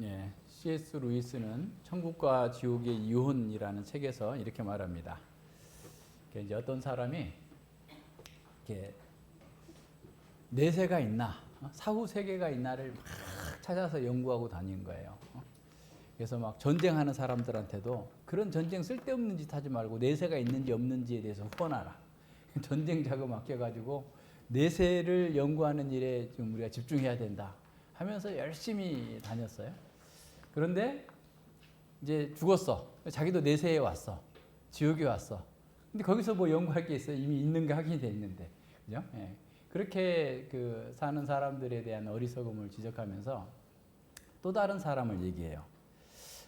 예, C.S. 루이스는 천국과 지옥의 이혼이라는 책에서 이렇게 말합니다. 이제 어떤 사람이 이렇게 내세가 있나, 사후 세계가 있나를 막 찾아서 연구하고 다니는 거예요. 그래서 막 전쟁하는 사람들한테도 그런 전쟁 쓸데없는 짓 하지 말고 내세가 있는지 없는지에 대해서 후원하라. 전쟁 자금 아껴가지고 내세를 연구하는 일에 좀 우리가 집중해야 된다 하면서 열심히 다녔어요. 그런데 이제 죽었어. 자기도 내세에 왔어. 지옥에 왔어. 근데 거기서 뭐 연구할 게 있어요? 이미 있는 게 확인이 돼 있는데. 그죠? 예. 그렇게 사는 사람들에 대한 어리석음을 지적하면서 또 다른 사람을 얘기해요.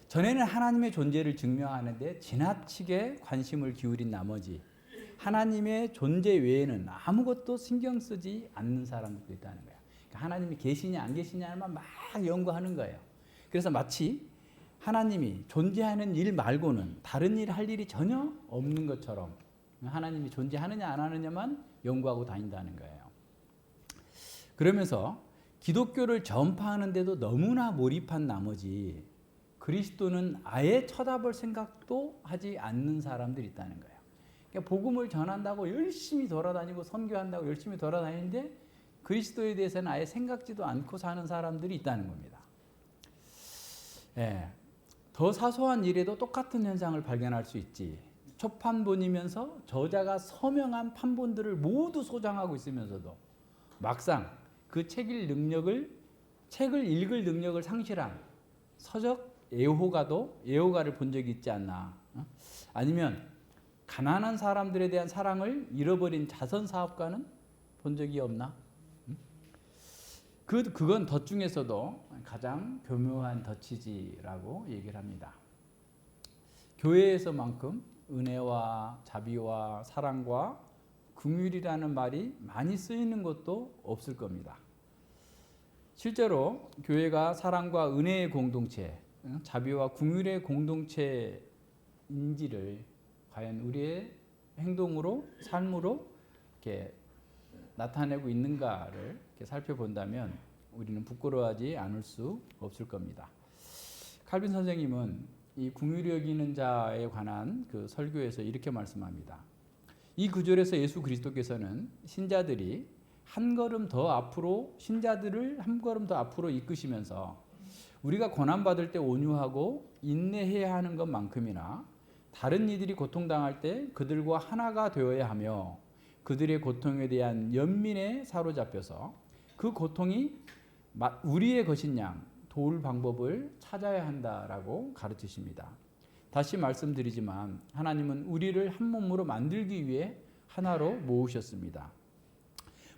전에는 하나님의 존재를 증명하는데 지나치게 관심을 기울인 나머지 하나님의 존재 외에는 아무것도 신경 쓰지 않는 사람들도 있다는 거예요. 그러니까 하나님이 계시냐 안 계시냐만 막 연구하는 거예요. 그래서 마치 하나님이 존재하는 일 말고는 다른 일 할 일이 전혀 없는 것처럼 하나님이 존재하느냐 안 하느냐만 연구하고 다닌다는 거예요. 그러면서 기독교를 전파하는데도 너무나 몰입한 나머지 그리스도는 아예 쳐다볼 생각도 하지 않는 사람들이 있다는 거예요. 그러니까 복음을 전한다고 열심히 돌아다니고 선교한다고 열심히 돌아다니는데 그리스도에 대해서는 아예 생각지도 않고 사는 사람들이 있다는 겁니다. 예, 더 사소한 일에도 똑같은 현상을 발견할 수 있지. 초판본이면서 저자가 서명한 판본들을 모두 소장하고 있으면서도 막상 그 책을 읽을 능력을 상실한 서적 애호가를 본 적이 있지 않나. 아니면 가난한 사람들에 대한 사랑을 잃어버린 자선사업가는 본 적이 없나? 그건 덫 중에서도 가장 교묘한 덫이지라고 얘기를 합니다. 교회에서만큼 은혜와 자비와 사랑과 긍휼이라는 말이 많이 쓰이는 것도 없을 겁니다. 실제로 교회가 사랑과 은혜의 공동체, 자비와 긍휼의 공동체인지를 과연 우리의 행동으로, 삶으로 이렇게 나타내고 있는가를 이렇게 살펴본다면 우리는 부끄러워하지 않을 수 없을 겁니다. 칼빈 선생님은 이 긍휼히 여기는 자에 관한 그 설교에서 이렇게 말씀합니다. 이 구절에서 예수 그리스도께서는 신자들을 한 걸음 더 앞으로 이끄시면서 우리가 고난받을 때 온유하고 인내해야 하는 것만큼이나 다른 이들이 고통당할 때 그들과 하나가 되어야 하며 그들의 고통에 대한 연민에 사로잡혀서 그 고통이 우리의 것인 양 도울 방법을 찾아야 한다라고 가르치십니다. 다시 말씀드리지만 하나님은 우리를 한 몸으로 만들기 위해 하나로 모으셨습니다.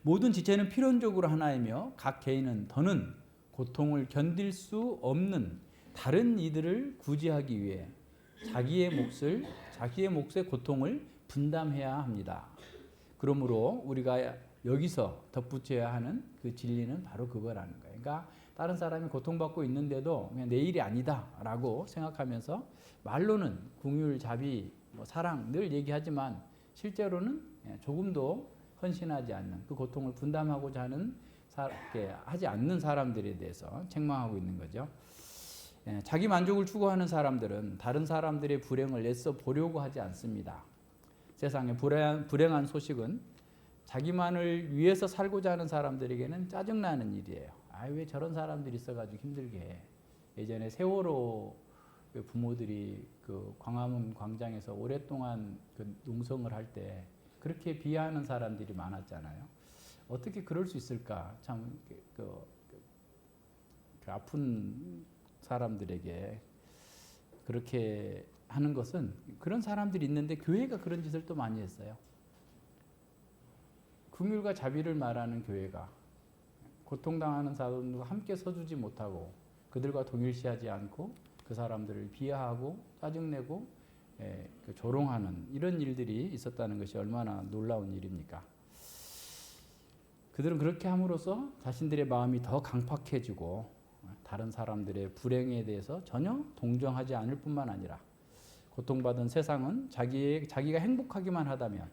모든 지체는 필연적으로 하나이며 각 개인은 더는 고통을 견딜 수 없는 다른 이들을 구제하기 위해 자기의 몫의 고통을 분담해야 합니다. 그러므로 우리가 여기서 덧붙여야 하는 그 진리는 바로 그거라는 거예요. 그러니까 다른 사람이 고통받고 있는데도 그냥 내 일이 아니다라고 생각하면서 말로는 긍휼, 자비, 사랑 늘 얘기하지만 실제로는 조금도 헌신하지 않는 그 고통을 분담하고자 하지 않는 사람들에 대해서 책망하고 있는 거죠. 자기 만족을 추구하는 사람들은 다른 사람들의 불행을 애써 보려고 하지 않습니다. 세상의 불행한 소식은 자기만을 위해서 살고자 하는 사람들에게는 짜증나는 일이에요. 왜 저런 사람들이 있어가지고 힘들게 해. 예전에 세월호 부모들이 그 광화문 광장에서 오랫동안 그 농성을 할 때 그렇게 비하하는 사람들이 많았잖아요. 어떻게 그럴 수 있을까? 참 그 아픈 사람들에게 그렇게 하는 것은 그런 사람들이 있는데 교회가 그런 짓을 또 많이 했어요. 긍휼과 자비를 말하는 교회가 고통당하는 사람들과 함께 서주지 못하고 그들과 동일시하지 않고 그 사람들을 비하하고 짜증내고 조롱하는 이런 일들이 있었다는 것이 얼마나 놀라운 일입니까? 그들은 그렇게 함으로써 자신들의 마음이 더 강팍해지고 다른 사람들의 불행에 대해서 전혀 동정하지 않을 뿐만 아니라 고통받은 세상은 자기가 행복하기만 하다면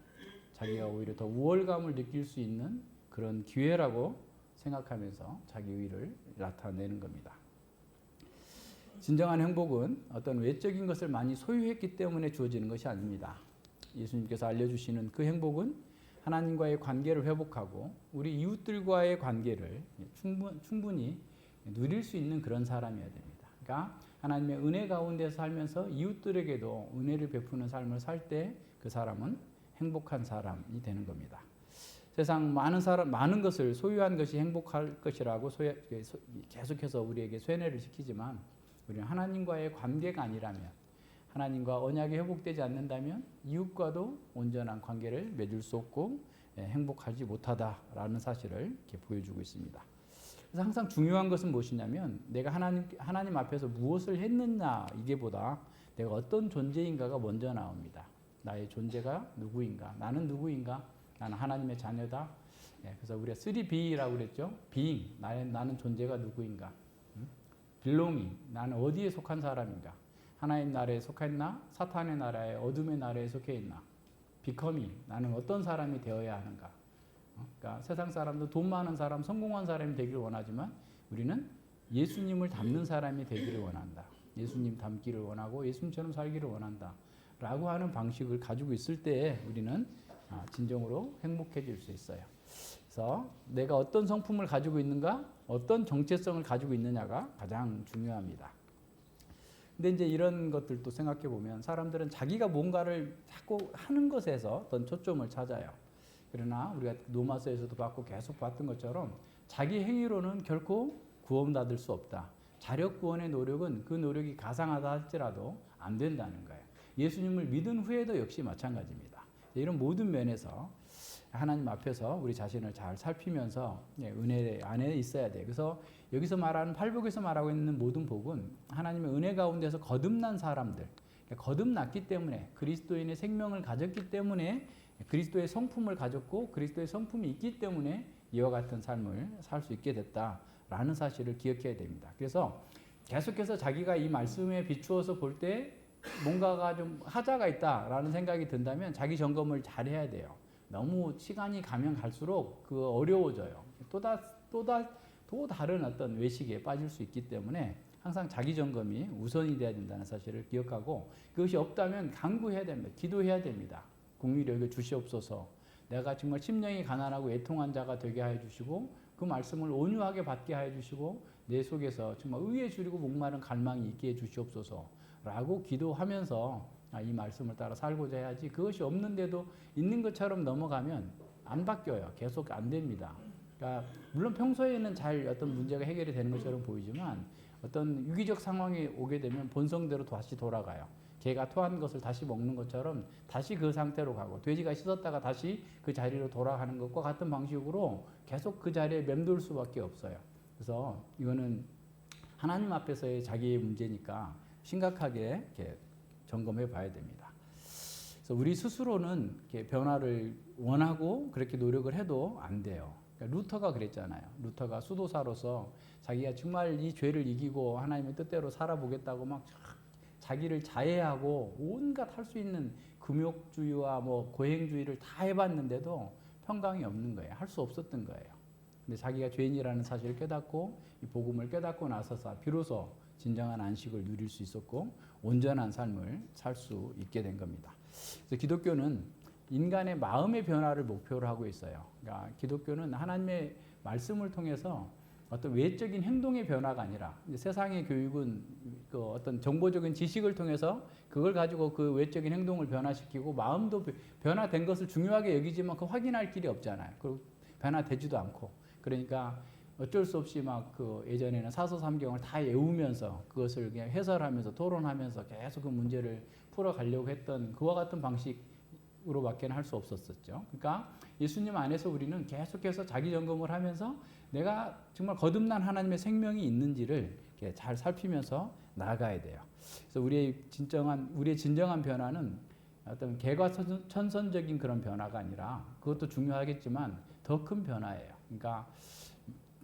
자기가 오히려 더 우월감을 느낄 수 있는 그런 기회라고 생각하면서 자기 의를 나타내는 겁니다. 진정한 행복은 어떤 외적인 것을 많이 소유했기 때문에 주어지는 것이 아닙니다. 예수님께서 알려주시는 그 행복은 하나님과의 관계를 회복하고 우리 이웃들과의 관계를 충분히 누릴 수 있는 그런 사람이어야 됩니다. 그러니까 하나님의 은혜 가운데 살면서 이웃들에게도 은혜를 베푸는 삶을 살 때 그 사람은 행복한 사람이 되는 겁니다. 세상 많은 것을 소유한 것이 행복할 것이라고 계속해서 우리에게 쇠뇌를 시키지만 우리는 하나님과의 관계가 아니라면, 하나님과 언약이 회복되지 않는다면 이웃과도 온전한 관계를 맺을 수 없고 행복하지 못하다라는 사실을 이렇게 보여주고 있습니다. 그래서 항상 중요한 것은 무엇이냐면 내가 하나님 앞에서 무엇을 했느냐 이게보다 내가 어떤 존재인가가 먼저 나옵니다. 나의 존재가 누구인가? 나는 누구인가? 나는 하나님의 자녀다. 그래서 우리가 3B라고 그랬죠. being, 나는 존재가 누구인가? belonging, 나는 어디에 속한 사람인가? 하나님 나라에 속했나? 사탄의 나라에, 어둠의 나라에 속해 있나? becoming, 나는 어떤 사람이 되어야 하는가? 그러니까 세상 사람도 돈 많은 사람, 성공한 사람이 되기를 원하지만 우리는 예수님을 닮는 사람이 되기를 원한다. 예수님 닮기를 원하고 예수님처럼 살기를 원한다. 라고 하는 방식을 가지고 있을 때 우리는 진정으로 행복해질 수 있어요. 그래서 내가 어떤 성품을 가지고 있는가, 어떤 정체성을 가지고 있느냐가 가장 중요합니다. 근데 이제 이런 것들도 생각해 보면 사람들은 자기가 뭔가를 자꾸 하는 것에서 어떤 초점을 찾아요. 그러나 우리가 노마서에서도 봤고 계속 봤던 것처럼 자기 행위로는 결코 구원받을 수 없다. 자력 구원의 노력은 그 노력이 가상하다 할지라도 안 된다는 거예요. 예수님을 믿은 후에도 역시 마찬가지입니다. 이런 모든 면에서 하나님 앞에서 우리 자신을 잘 살피면서 은혜 안에 있어야 돼요. 그래서 여기서 말하는 팔복에서 말하고 있는 모든 복은 하나님의 은혜 가운데서 거듭난 사람들, 거듭났기 때문에 그리스도인의 생명을 가졌기 때문에 그리스도의 성품을 가졌고 그리스도의 성품이 있기 때문에 이와 같은 삶을 살 수 있게 됐다라는 사실을 기억해야 됩니다. 그래서 계속해서 자기가 이 말씀에 비추어서 볼 때 뭔가가 좀 하자가 있다라는 생각이 든다면 자기 점검을 잘 해야 돼요. 너무 시간이 가면 갈수록 어려워져요. 또 다른 어떤 외식에 빠질 수 있기 때문에 항상 자기 점검이 우선이 돼야 된다는 사실을 기억하고 그것이 없다면 간구해야 됩니다. 기도해야 됩니다. 공의를 여겨 주시옵소서. 내가 정말 심령이 가난하고 애통한 자가 되게 하여 주시고 그 말씀을 온유하게 받게 하여 주시고 내 속에서 정말 의에 주리고 목마른 갈망이 있게 해 주시옵소서 라고 기도하면서 이 말씀을 따라 살고자 해야지 그것이 없는데도 있는 것처럼 넘어가면 안 바뀌어요. 계속 안 됩니다. 그러니까 물론 평소에는 잘 어떤 문제가 해결이 되는 것처럼 보이지만 어떤 위기적 상황이 오게 되면 본성대로 다시 돌아가요. 개가 토한 것을 다시 먹는 것처럼 다시 그 상태로 가고 돼지가 씻었다가 다시 그 자리로 돌아가는 것과 같은 방식으로 계속 그 자리에 맴돌 수밖에 없어요. 그래서 이거는 하나님 앞에서의 자기의 문제니까 심각하게 이렇게 점검해 봐야 됩니다. 그래서 우리 스스로는 이렇게 변화를 원하고 그렇게 노력을 해도 안 돼요. 그러니까 루터가 그랬잖아요. 루터가 수도사로서 자기가 정말 이 죄를 이기고 하나님의 뜻대로 살아보겠다고 막 자기를 자해하고 온갖 할 수 있는 금욕주의와 고행주의를 다 해봤는데도 평강이 없는 거예요. 할 수 없었던 거예요. 근데 자기가 죄인이라는 사실을 깨닫고 이 복음을 깨닫고 나서서 비로소 진정한 안식을 누릴 수 있었고 온전한 삶을 살 수 있게 된 겁니다. 그래서 기독교는 인간의 마음의 변화를 목표로 하고 있어요. 그러니까 기독교는 하나님의 말씀을 통해서 어떤 외적인 행동의 변화가 아니라 세상의 교육은 그 어떤 정보적인 지식을 통해서 그걸 가지고 그 외적인 행동을 변화시키고 마음도 변화된 것을 중요하게 여기지만 그 확인할 길이 없잖아요. 그리고 변화되지도 않고 그러니까 어쩔 수 없이 예전에는 사서삼경을 다 외우면서 그것을 그냥 해설하면서 토론하면서 계속 그 문제를 풀어가려고 했던 그와 같은 방식으로밖에 할 수 없었죠. 그러니까 예수님 안에서 우리는 계속해서 자기 점검을 하면서 내가 정말 거듭난 하나님의 생명이 있는지를 잘 살피면서 나아가야 돼요. 그래서 우리의 진정한 변화는 어떤 개과천선적인 그런 변화가 아니라 그것도 중요하겠지만 더 큰 변화예요. 그러니까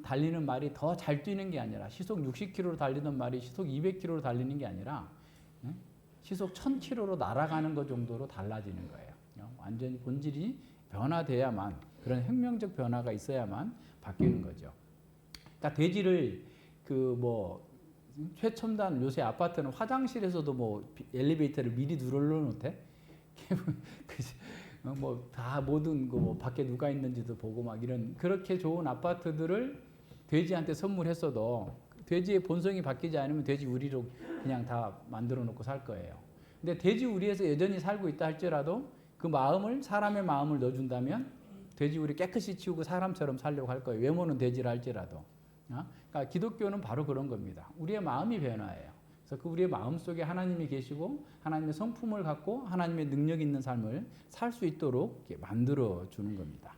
달리는 말이 더 잘 뛰는 게 아니라 시속 60km로 달리던 말이 시속 200km로 달리는 게 아니라 시속 1000km로 날아가는 것 정도로 달라지는 거예요. 완전히 본질이 변화돼야만 그런 혁명적 변화가 있어야만 바뀌는 거죠. 그러니까 돼지를 최첨단 요새 아파트는 화장실에서도 뭐 엘리베이터를 미리 눌러놓대. 뭐 다 모든 거 뭐 밖에 누가 있는지도 보고 막 이런 그렇게 좋은 아파트들을 돼지한테 선물했어도 돼지의 본성이 바뀌지 않으면 돼지 우리로 그냥 다 만들어 놓고 살 거예요. 근데 돼지 우리에서 여전히 살고 있다 할지라도 그 마음을 사람의 마음을 넣어준다면 돼지 우리 깨끗이 치우고 사람처럼 살려고 할 거예요. 외모는 돼지라 할지라도. 그러니까 기독교는 바로 그런 겁니다. 우리의 마음이 변화해요. 그래서 그 우리의 마음 속에 하나님이 계시고 하나님의 성품을 갖고 하나님의 능력 있는 삶을 살 수 있도록 만들어 주는 겁니다.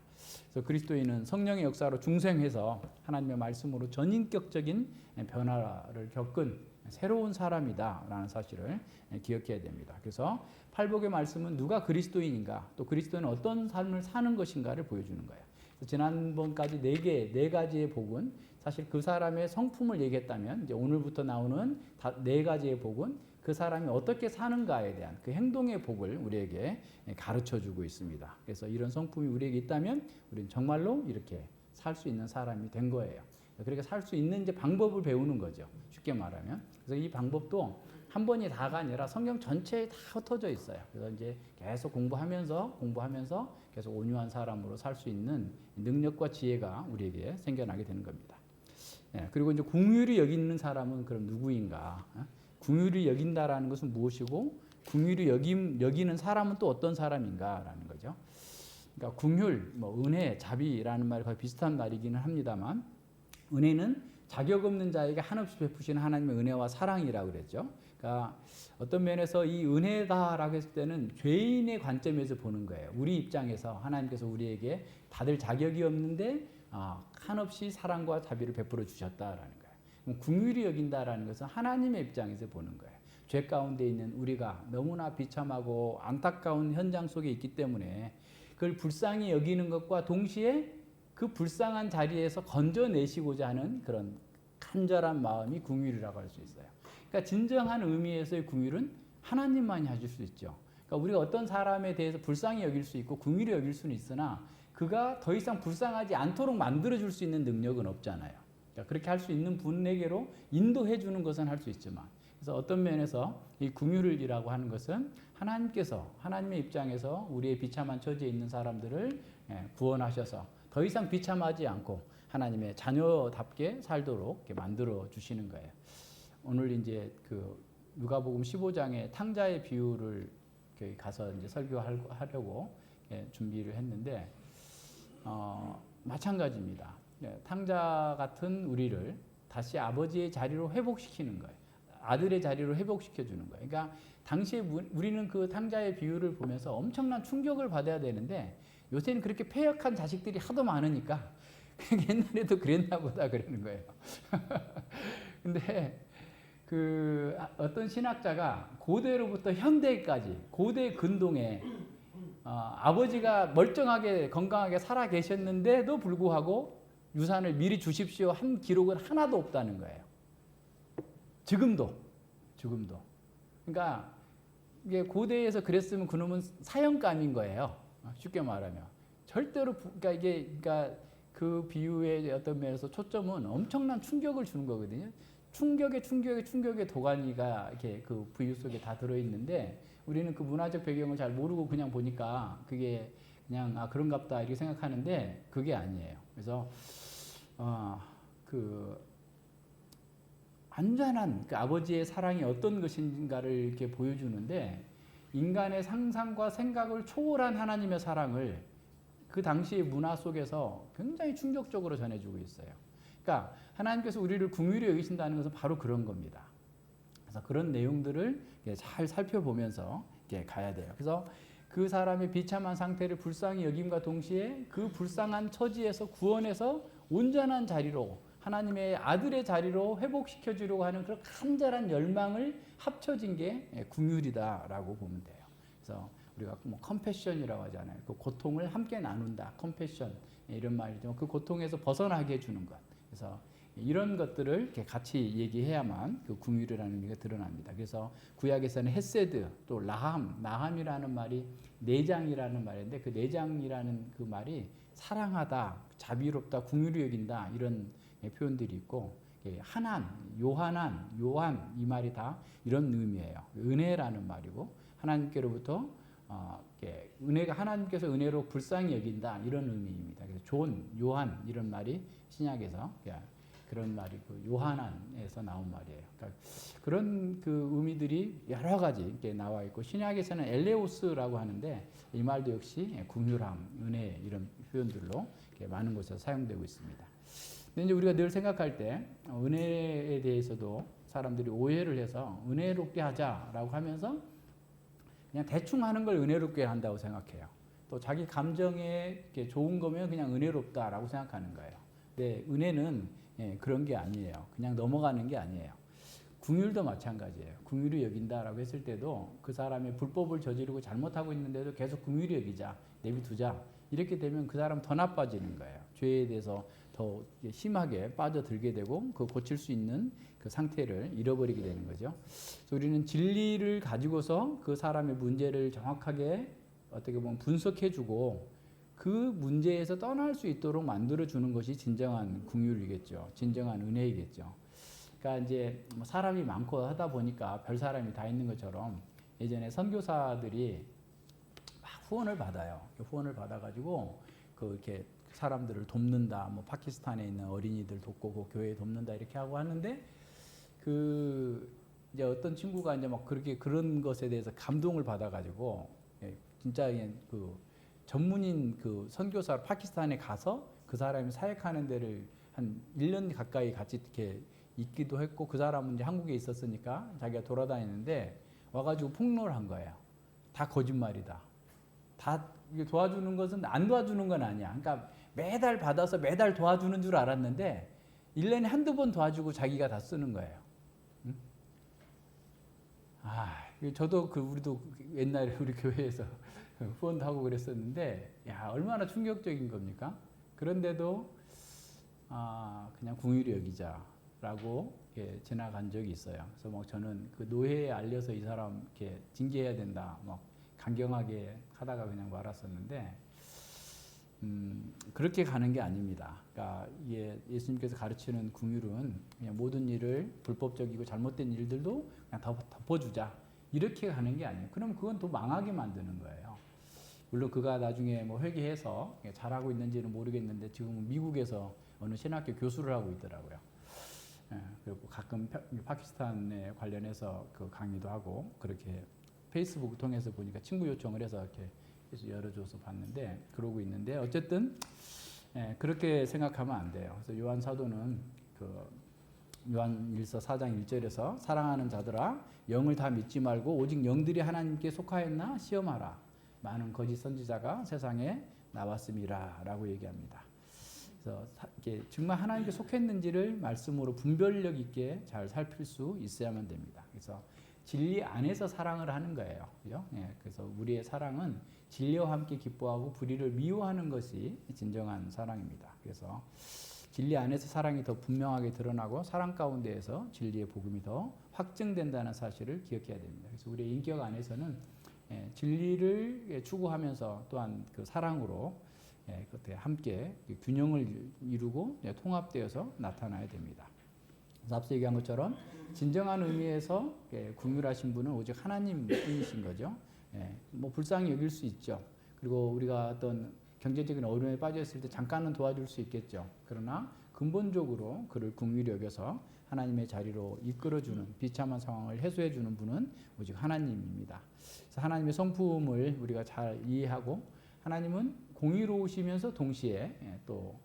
그래서 그리스도인은 성령의 역사로 중생해서 하나님의 말씀으로 전인격적인 변화를 겪은 새로운 사람이다라는 사실을 기억해야 됩니다. 그래서 팔복의 말씀은 누가 그리스도인인가, 또 그리스도는 어떤 삶을 사는 것인가를 보여주는 거예요. 지난번까지 네 가지의 복은 사실 그 사람의 성품을 얘기했다면 이제 오늘부터 나오는 네 가지의 복은 그 사람이 어떻게 사는가에 대한 그 행동의 복을 우리에게 가르쳐주고 있습니다. 그래서 이런 성품이 우리에게 있다면 우리는 정말로 이렇게 살 수 있는 사람이 된 거예요. 그렇게 살 수 있는 이제 방법을 배우는 거죠. 쉽게 말하면. 그래서 이 방법도 한 번이 다가 아니라 성경 전체에 다 흩어져 있어요. 그래서 이제 계속 공부하면서 계속 온유한 사람으로 살 수 있는 능력과 지혜가 우리에게 생겨나게 되는 겁니다. 그리고 이제 궁휼히 여기는 사람은 그럼 누구인가? 궁휼히 여긴다라는 것은 무엇이고 궁휼히 여기는 사람은 또 어떤 사람인가라는 거죠. 그러니까 궁휼, 뭐 은혜, 자비라는 말이 거의 비슷한 말이기는 합니다만 은혜는 자격 없는 자에게 한없이 베푸시는 하나님의 은혜와 사랑이라고 그랬죠. 그러니까 어떤 면에서 이 은혜다라고 했을 때는 죄인의 관점에서 보는 거예요. 우리 입장에서 하나님께서 우리에게 받을 자격이 없는데 한없이 사랑과 자비를 베풀어 주셨다라는 거예요. 궁휼히 여긴다라는 것은 하나님의 입장에서 보는 거예요. 죄 가운데 있는 우리가 너무나 비참하고 안타까운 현장 속에 있기 때문에 그걸 불쌍히 여기는 것과 동시에 그 불쌍한 자리에서 건져내시고자 하는 그런 간절한 마음이 궁휼이라고 할 수 있어요. 그러니까 진정한 의미에서의 궁휼은 하나님만이 하실 수 있죠. 그러니까 우리가 어떤 사람에 대해서 불쌍히 여길 수 있고 궁휼히 여길 수는 있으나 그가 더 이상 불쌍하지 않도록 만들어줄 수 있는 능력은 없잖아요. 그러니까 그렇게 할 수 있는 분에게로 인도해 주는 것은 할 수 있지만 그래서 어떤 면에서 이 궁휼이라고 하는 것은 하나님께서 하나님의 입장에서 우리의 비참한 처지에 있는 사람들을 구원하셔서 더 이상 비참하지 않고 하나님의 자녀답게 살도록 이렇게 만들어 주시는 거예요. 오늘 이제 그 누가복음 15장의 탕자의 비유를 가서 이제 설교하려고 준비를 했는데 마찬가지입니다. 탕자 같은 우리를 다시 아버지의 자리로 회복시키는 거예요. 아들의 자리로 회복시켜 주는 거예요. 그러니까 당시에 우리는 그 탕자의 비유를 보면서 엄청난 충격을 받아야 되는데 요새는 그렇게 패역한 자식들이 하도 많으니까 옛날에도 그랬나 보다 그러는 거예요. 근데 그 어떤 신학자가 고대로부터 현대까지 고대 근동에 아버지가 멀쩡하게 건강하게 살아 계셨는데도 불구하고 유산을 미리 주십시오 한 기록은 하나도 없다는 거예요. 지금도. 그러니까 이게 고대에서 그랬으면 그놈은 사형감인 거예요. 쉽게 말하면 절대로 그러니까 그 비유의 어떤 면에서 초점은 엄청난 충격을 주는 거거든요. 충격의 도가니가 이렇게 그 비유 속에 다 들어 있는데 우리는 그 문화적 배경을 잘 모르고 그냥 보니까 그게 그냥 그런갑다 이렇게 생각하는데 그게 아니에요. 그래서 그 완전한 그 아버지의 사랑이 어떤 것인가를 이렇게 보여주는데 인간의 상상과 생각을 초월한 하나님의 사랑을 그 당시의 문화 속에서 굉장히 충격적으로 전해주고 있어요. 그러니까 하나님께서 우리를 궁휼히 여기신다는 것은 바로 그런 겁니다. 그래서 그런 내용들을 잘 살펴보면서 가야 돼요. 그래서 그 사람의 비참한 상태를 불쌍히 여김과 동시에 그 불쌍한 처지에서 구원해서 온전한 자리로 하나님의 아들의 자리로 회복시켜 주려고 하는 그런 간절한 열망을 합쳐진 게 궁휼이다라고 보면 돼요. 그래서 우리가 뭐 컴패션이라고 하잖아요. 그 고통을 함께 나눈다. 컴패션 이런 말이죠. 그 고통에서 벗어나게 해주는 것. 그래서 이런 것들을 이렇게 같이 얘기해야만 그 궁휼이라는 의미가 드러납니다. 그래서 구약에서는 헤세드 또 라함이라는 말이 내장이라는 말인데 그 내장이라는 그 말이 사랑하다, 자비롭다, 궁휼히 여긴다 이런 표현들이 있고 한한, 요한한, 요한 이 말이 다 이런 의미예요. 은혜라는 말이고 하나님께로부터 은혜가 하나님께서 은혜로 불쌍히 여긴다 이런 의미입니다. 그래서 존, 요한 이런 말이 신약에서 그런 말이 그 요한안에서 나온 말이에요. 그러니까 그런 그 의미들이 여러 가지 이렇게 나와 있고 신약에서는 엘레오스라고 하는데 이 말도 역시 긍휼함, 은혜 이런 표현들로 많은 곳에서 사용되고 있습니다. 근데 이제 우리가 늘 생각할 때 은혜에 대해서도 사람들이 오해를 해서 은혜롭게 하자라고 하면서 그냥 대충 하는 걸 은혜롭게 한다고 생각해요. 또 자기 감정에 좋은 거면 그냥 은혜롭다라고 생각하는 거예요. 근데 은혜는 그런 게 아니에요. 그냥 넘어가는 게 아니에요. 긍휼도 마찬가지예요. 긍휼히 여긴다라고 했을 때도 그 사람의 불법을 저지르고 잘못하고 있는데도 계속 긍휼히 여기자, 내비두자 이렇게 되면 그 사람 더 나빠지는 거예요. 죄에 대해서 더 심하게 빠져들게 되고 그 고칠 수 있는 그 상태를 잃어버리게 되는 거죠. 그래서 우리는 진리를 가지고서 그 사람의 문제를 정확하게 어떻게 보면 분석해주고 그 문제에서 떠날 수 있도록 만들어주는 것이 진정한 긍휼이겠죠. 진정한 은혜이겠죠. 그러니까 이제 사람이 많고 하다 보니까 별 사람이 다 있는 것처럼 예전에 선교사들이 막 후원을 받아요. 후원을 받아가지고 이렇게 사람들을 돕는다. 뭐 파키스탄에 있는 어린이들 돕고 그 교회 돕는다 이렇게 하고 하는데 이제 어떤 친구가 이제 막 그렇게 그런 것에 대해서 감동을 받아가지고 진짜 그 전문인 그 선교사 파키스탄에 가서 그 사람이 사역하는 데를 한 1년 가까이 같이 이렇게 있기도 했고 그 사람은 이제 한국에 있었으니까 자기가 돌아다니는데 와가지고 폭로를 한 거예요. 다 거짓말이다. 다 도와주는 것은 안 도와주는 건 아니야. 그러니까 매달 받아서 매달 도와주는 줄 알았는데 1년에 한두 번 도와주고 자기가 다 쓰는 거예요. 응? 저도 우리도 옛날에 우리 교회에서 후원도 하고 그랬었는데 얼마나 충격적인 겁니까? 그런데도 그냥 긍휼히 여기자라고 지나간 적이 있어요. 그래서 뭐 저는 그 노회에 알려서 이 사람 이렇게 징계해야 된다, 막 강경하게 하다가 그냥 말았었는데 그렇게 가는 게 아닙니다. 그러니까 예수님께서 가르치는 긍휼은 그냥 모든 일을 불법적이고 잘못된 일들도 그냥 덮어주자 이렇게 가는 게 아니에요. 그럼 그건 더 망하게 만드는 거예요. 물론 그가 나중에 뭐 회개해서 잘하고 있는지는 모르겠는데 지금은 미국에서 어느 신학교 교수를 하고 있더라고요. 그리고 가끔 파키스탄에 관련해서 그 강의도 하고 그렇게 페이스북 통해서 보니까 친구 요청을 해서 이렇게 열어줘서 봤는데 그러고 있는데 어쨌든 그렇게 생각하면 안 돼요. 그래서 요한 사도는 요한 1서 4장 1절에서 사랑하는 자들아 영을 다 믿지 말고 오직 영들이 하나님께 속하였나 시험하라. 많은 거짓 선지자가 세상에 나왔음이라 라고 얘기합니다. 그래서 정말 하나님께 속했는지를 말씀으로 분별력 있게 잘 살필 수 있어야만 됩니다. 그래서 진리 안에서 사랑을 하는 거예요. 그래서 우리의 사랑은 진리와 함께 기뻐하고 불의를 미워하는 것이 진정한 사랑입니다. 그래서 진리 안에서 사랑이 더 분명하게 드러나고 사랑 가운데에서 진리의 복음이 더 확증된다는 사실을 기억해야 됩니다. 그래서 우리의 인격 안에서는 진리를 추구하면서 또한 그 사랑으로 함께 균형을 이루고 통합되어서 나타나야 됩니다. 앞서 얘기한 것처럼 진정한 의미에서 긍휼하신 분은 오직 하나님뿐이신 거죠. 뭐 불쌍히 여길 수 있죠. 그리고 우리가 어떤 경제적인 어려움에 빠져 있을 때 잠깐은 도와줄 수 있겠죠. 그러나 근본적으로 그를 긍휼히 여겨서 하나님의 자리로 이끌어주는 비참한 상황을 해소해주는 분은 오직 하나님입니다. 그래서 하나님의 성품을 우리가 잘 이해하고 하나님은 공의로우시면서 동시에 또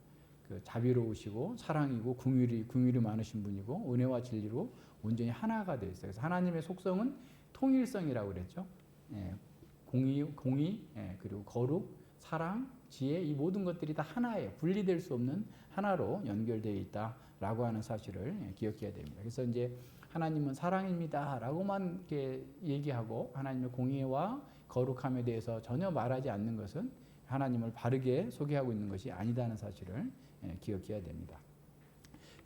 그 자비로우시고 사랑이고 긍휼이 많으신 분이고 은혜와 진리로 온전히 하나가 되어 있어요. 그래서 하나님의 속성은 통일성이라고 그랬죠. 공의 그리고 거룩, 사랑, 지혜 이 모든 것들이 다 하나예요. 분리될 수 없는 하나로 연결되어 있다라고 하는 사실을 기억해야 됩니다. 그래서 이제 하나님은 사랑입니다라고만 이렇게 얘기하고 하나님의 공의와 거룩함에 대해서 전혀 말하지 않는 것은 하나님을 바르게 소개하고 있는 것이 아니다는 사실을 기억해야 됩니다.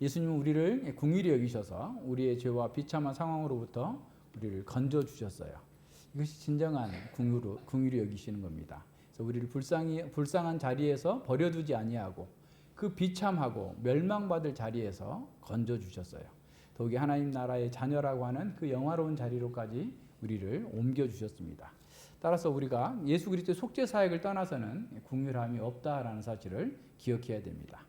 예수님은 우리를 긍휼히 여기셔서 우리의 죄와 비참한 상황으로부터 우리를 건져 주셨어요. 이것이 진정한 긍휼히 여기시는 겁니다. 그래서 우리를 불쌍한 자리에서 버려두지 아니하고 그 비참하고 멸망받을 자리에서 건져주셨어요. 더욱이 하나님 나라의 자녀라고 하는 그 영화로운 자리로까지 우리를 옮겨주셨습니다. 따라서 우리가 예수 그리스도의 속죄 사역을 떠나서는 긍휼함이 없다라는 사실을 기억해야 됩니다.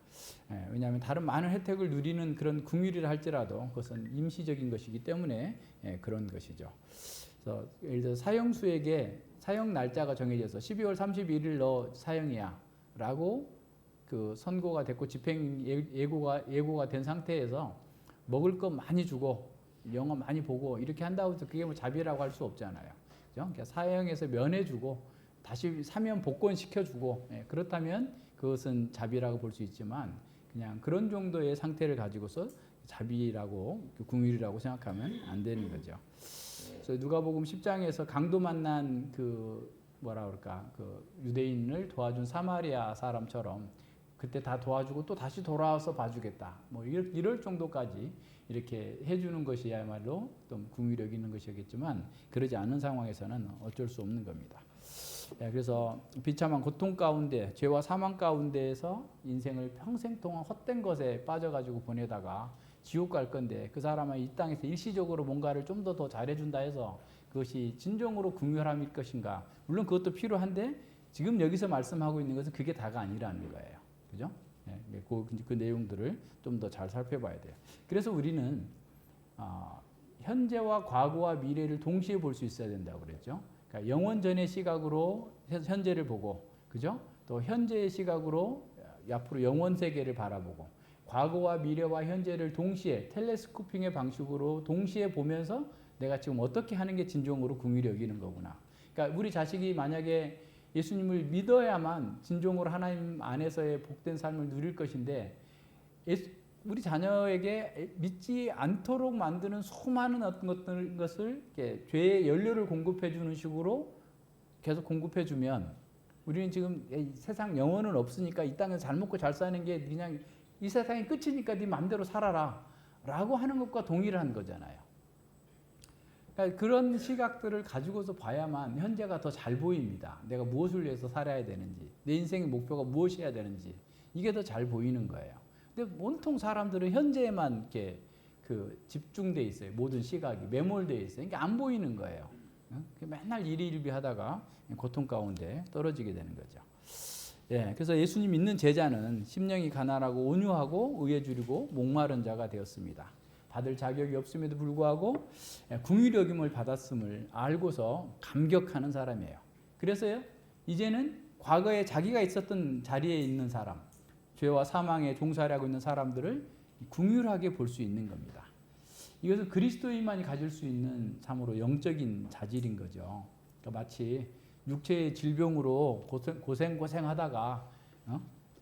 왜냐하면 다른 많은 혜택을 누리는 그런 긍휼이라 할지라도 그것은 임시적인 것이기 때문에 그런 것이죠. 그래서 예를 들어 사형수에게 사형 날짜가 정해져서 12월 31일 너 사형이야 라고 그 선고가 됐고 집행 예고가 된 상태에서 먹을 거 많이 주고 영화 많이 보고 이렇게 한다고 해서 그게 뭐 자비라고 할 수 없잖아요. 그죠? 그러니까 사형에서 면해주고 다시 사면 복권시켜주고 그렇다면 그것은 자비라고 볼 수 있지만 그냥 그런 정도의 상태를 가지고서 자비라고 긍휼이라고 생각하면 안 되는 거죠. 그래서 누가복음 10장에서 강도 만난 그 뭐라 그럴까 그 유대인을 도와준 사마리아 사람처럼 그때 다 도와주고 또 다시 돌아와서 봐주겠다. 뭐 이럴 정도까지 이렇게 해주는 것이야말로 좀 긍휼력 있는 것이겠지만 그러지 않은 상황에서는 어쩔 수 없는 겁니다. 그래서 비참한 고통 가운데 죄와 사망 가운데에서 인생을 평생 동안 헛된 것에 빠져가지고 보내다가 지옥 갈 건데 그 사람은 이 땅에서 일시적으로 뭔가를 좀 더 잘해준다 해서 그것이 진정으로 긍휼함일 것인가? 물론 그것도 필요한데 지금 여기서 말씀하고 있는 것은 그게 다가 아니라는 거예요. 그죠? 그 내용들을 좀 더 잘 살펴봐야 돼요. 그래서 우리는 현재와 과거와 미래를 동시에 볼 수 있어야 된다고 그랬죠. 그러니까 영원 전의 시각으로 현재를 보고, 그죠? 또 현재의 시각으로 앞으로 영원 세계를 바라보고, 과거와 미래와 현재를 동시에 텔레스코핑의 방식으로 동시에 보면서 내가 지금 어떻게 하는 게 진정으로 긍휼히 여기는 거구나. 그러니까 우리 자식이 만약에 예수님을 믿어야만 진정으로 하나님 안에서의 복된 삶을 누릴 것인데 우리 자녀에게 믿지 않도록 만드는 수많은 어떤 것을 죄의 연료를 공급해 주는 식으로 계속 공급해 주면 우리는 지금 세상 영혼은 없으니까 이 땅에서 잘 먹고 잘 사는 게 그냥 이 세상이 끝이니까 네 마음대로 살아라 라고 하는 것과 동일한 거잖아요. 그러니까 그런 시각들을 가지고서 봐야만 현재가 더 잘 보입니다. 내가 무엇을 위해서 살아야 되는지, 내 인생의 목표가 무엇이어야 되는지 이게 더 잘 보이는 거예요. 근데 온통 사람들은 현재에만 이렇게 집중돼 있어요. 모든 시각이 매몰돼 있어요. 그러니까 안 보이는 거예요. 맨날 일희일비하다가 고통 가운데 떨어지게 되는 거죠. 그래서 예수님 믿는 제자는 심령이 가난하고 온유하고 의에 주리고 목마른 자가 되었습니다. 받을 자격이 없음에도 불구하고 긍휼히 여김을 받았음을 알고서 감격하는 사람이에요. 그래서요, 이제는 과거에 자기가 있었던 자리에 있는 사람, 죄와 사망에 종살이하고 있는 사람들을 긍휼하게 볼 수 있는 겁니다. 이것은 그리스도인만이 가질 수 있는 참으로 영적인 자질인 거죠. 그러니까 마치 육체의 질병으로 고생하다가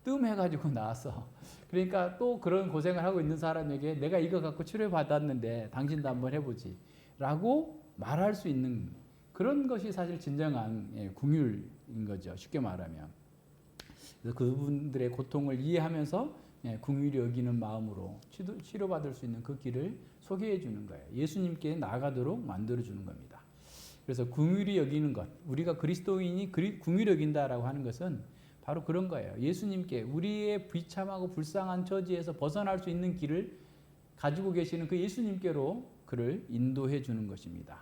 뜸해가지고 나왔어. 그러니까 또 그런 고생을 하고 있는 사람에게 내가 이거 갖고 치료받았는데 당신도 한번 해보지 라고 말할 수 있는 그런 것이 사실 진정한 긍휼인 거죠. 쉽게 말하면. 그래서 그분들의 고통을 이해하면서 긍휼히 여기는 마음으로 치료받을 수 있는 그 길을 소개해 주는 거예요. 예수님께 나아가도록 만들어 주는 겁니다. 그래서 긍휼히 여기는 것, 우리가 그리스도인이 긍휼히 여긴다라고 하는 것은 바로 그런 거예요. 예수님께 우리의 비참하고 불쌍한 처지에서 벗어날 수 있는 길을 가지고 계시는 그 예수님께로 그를 인도해 주는 것입니다.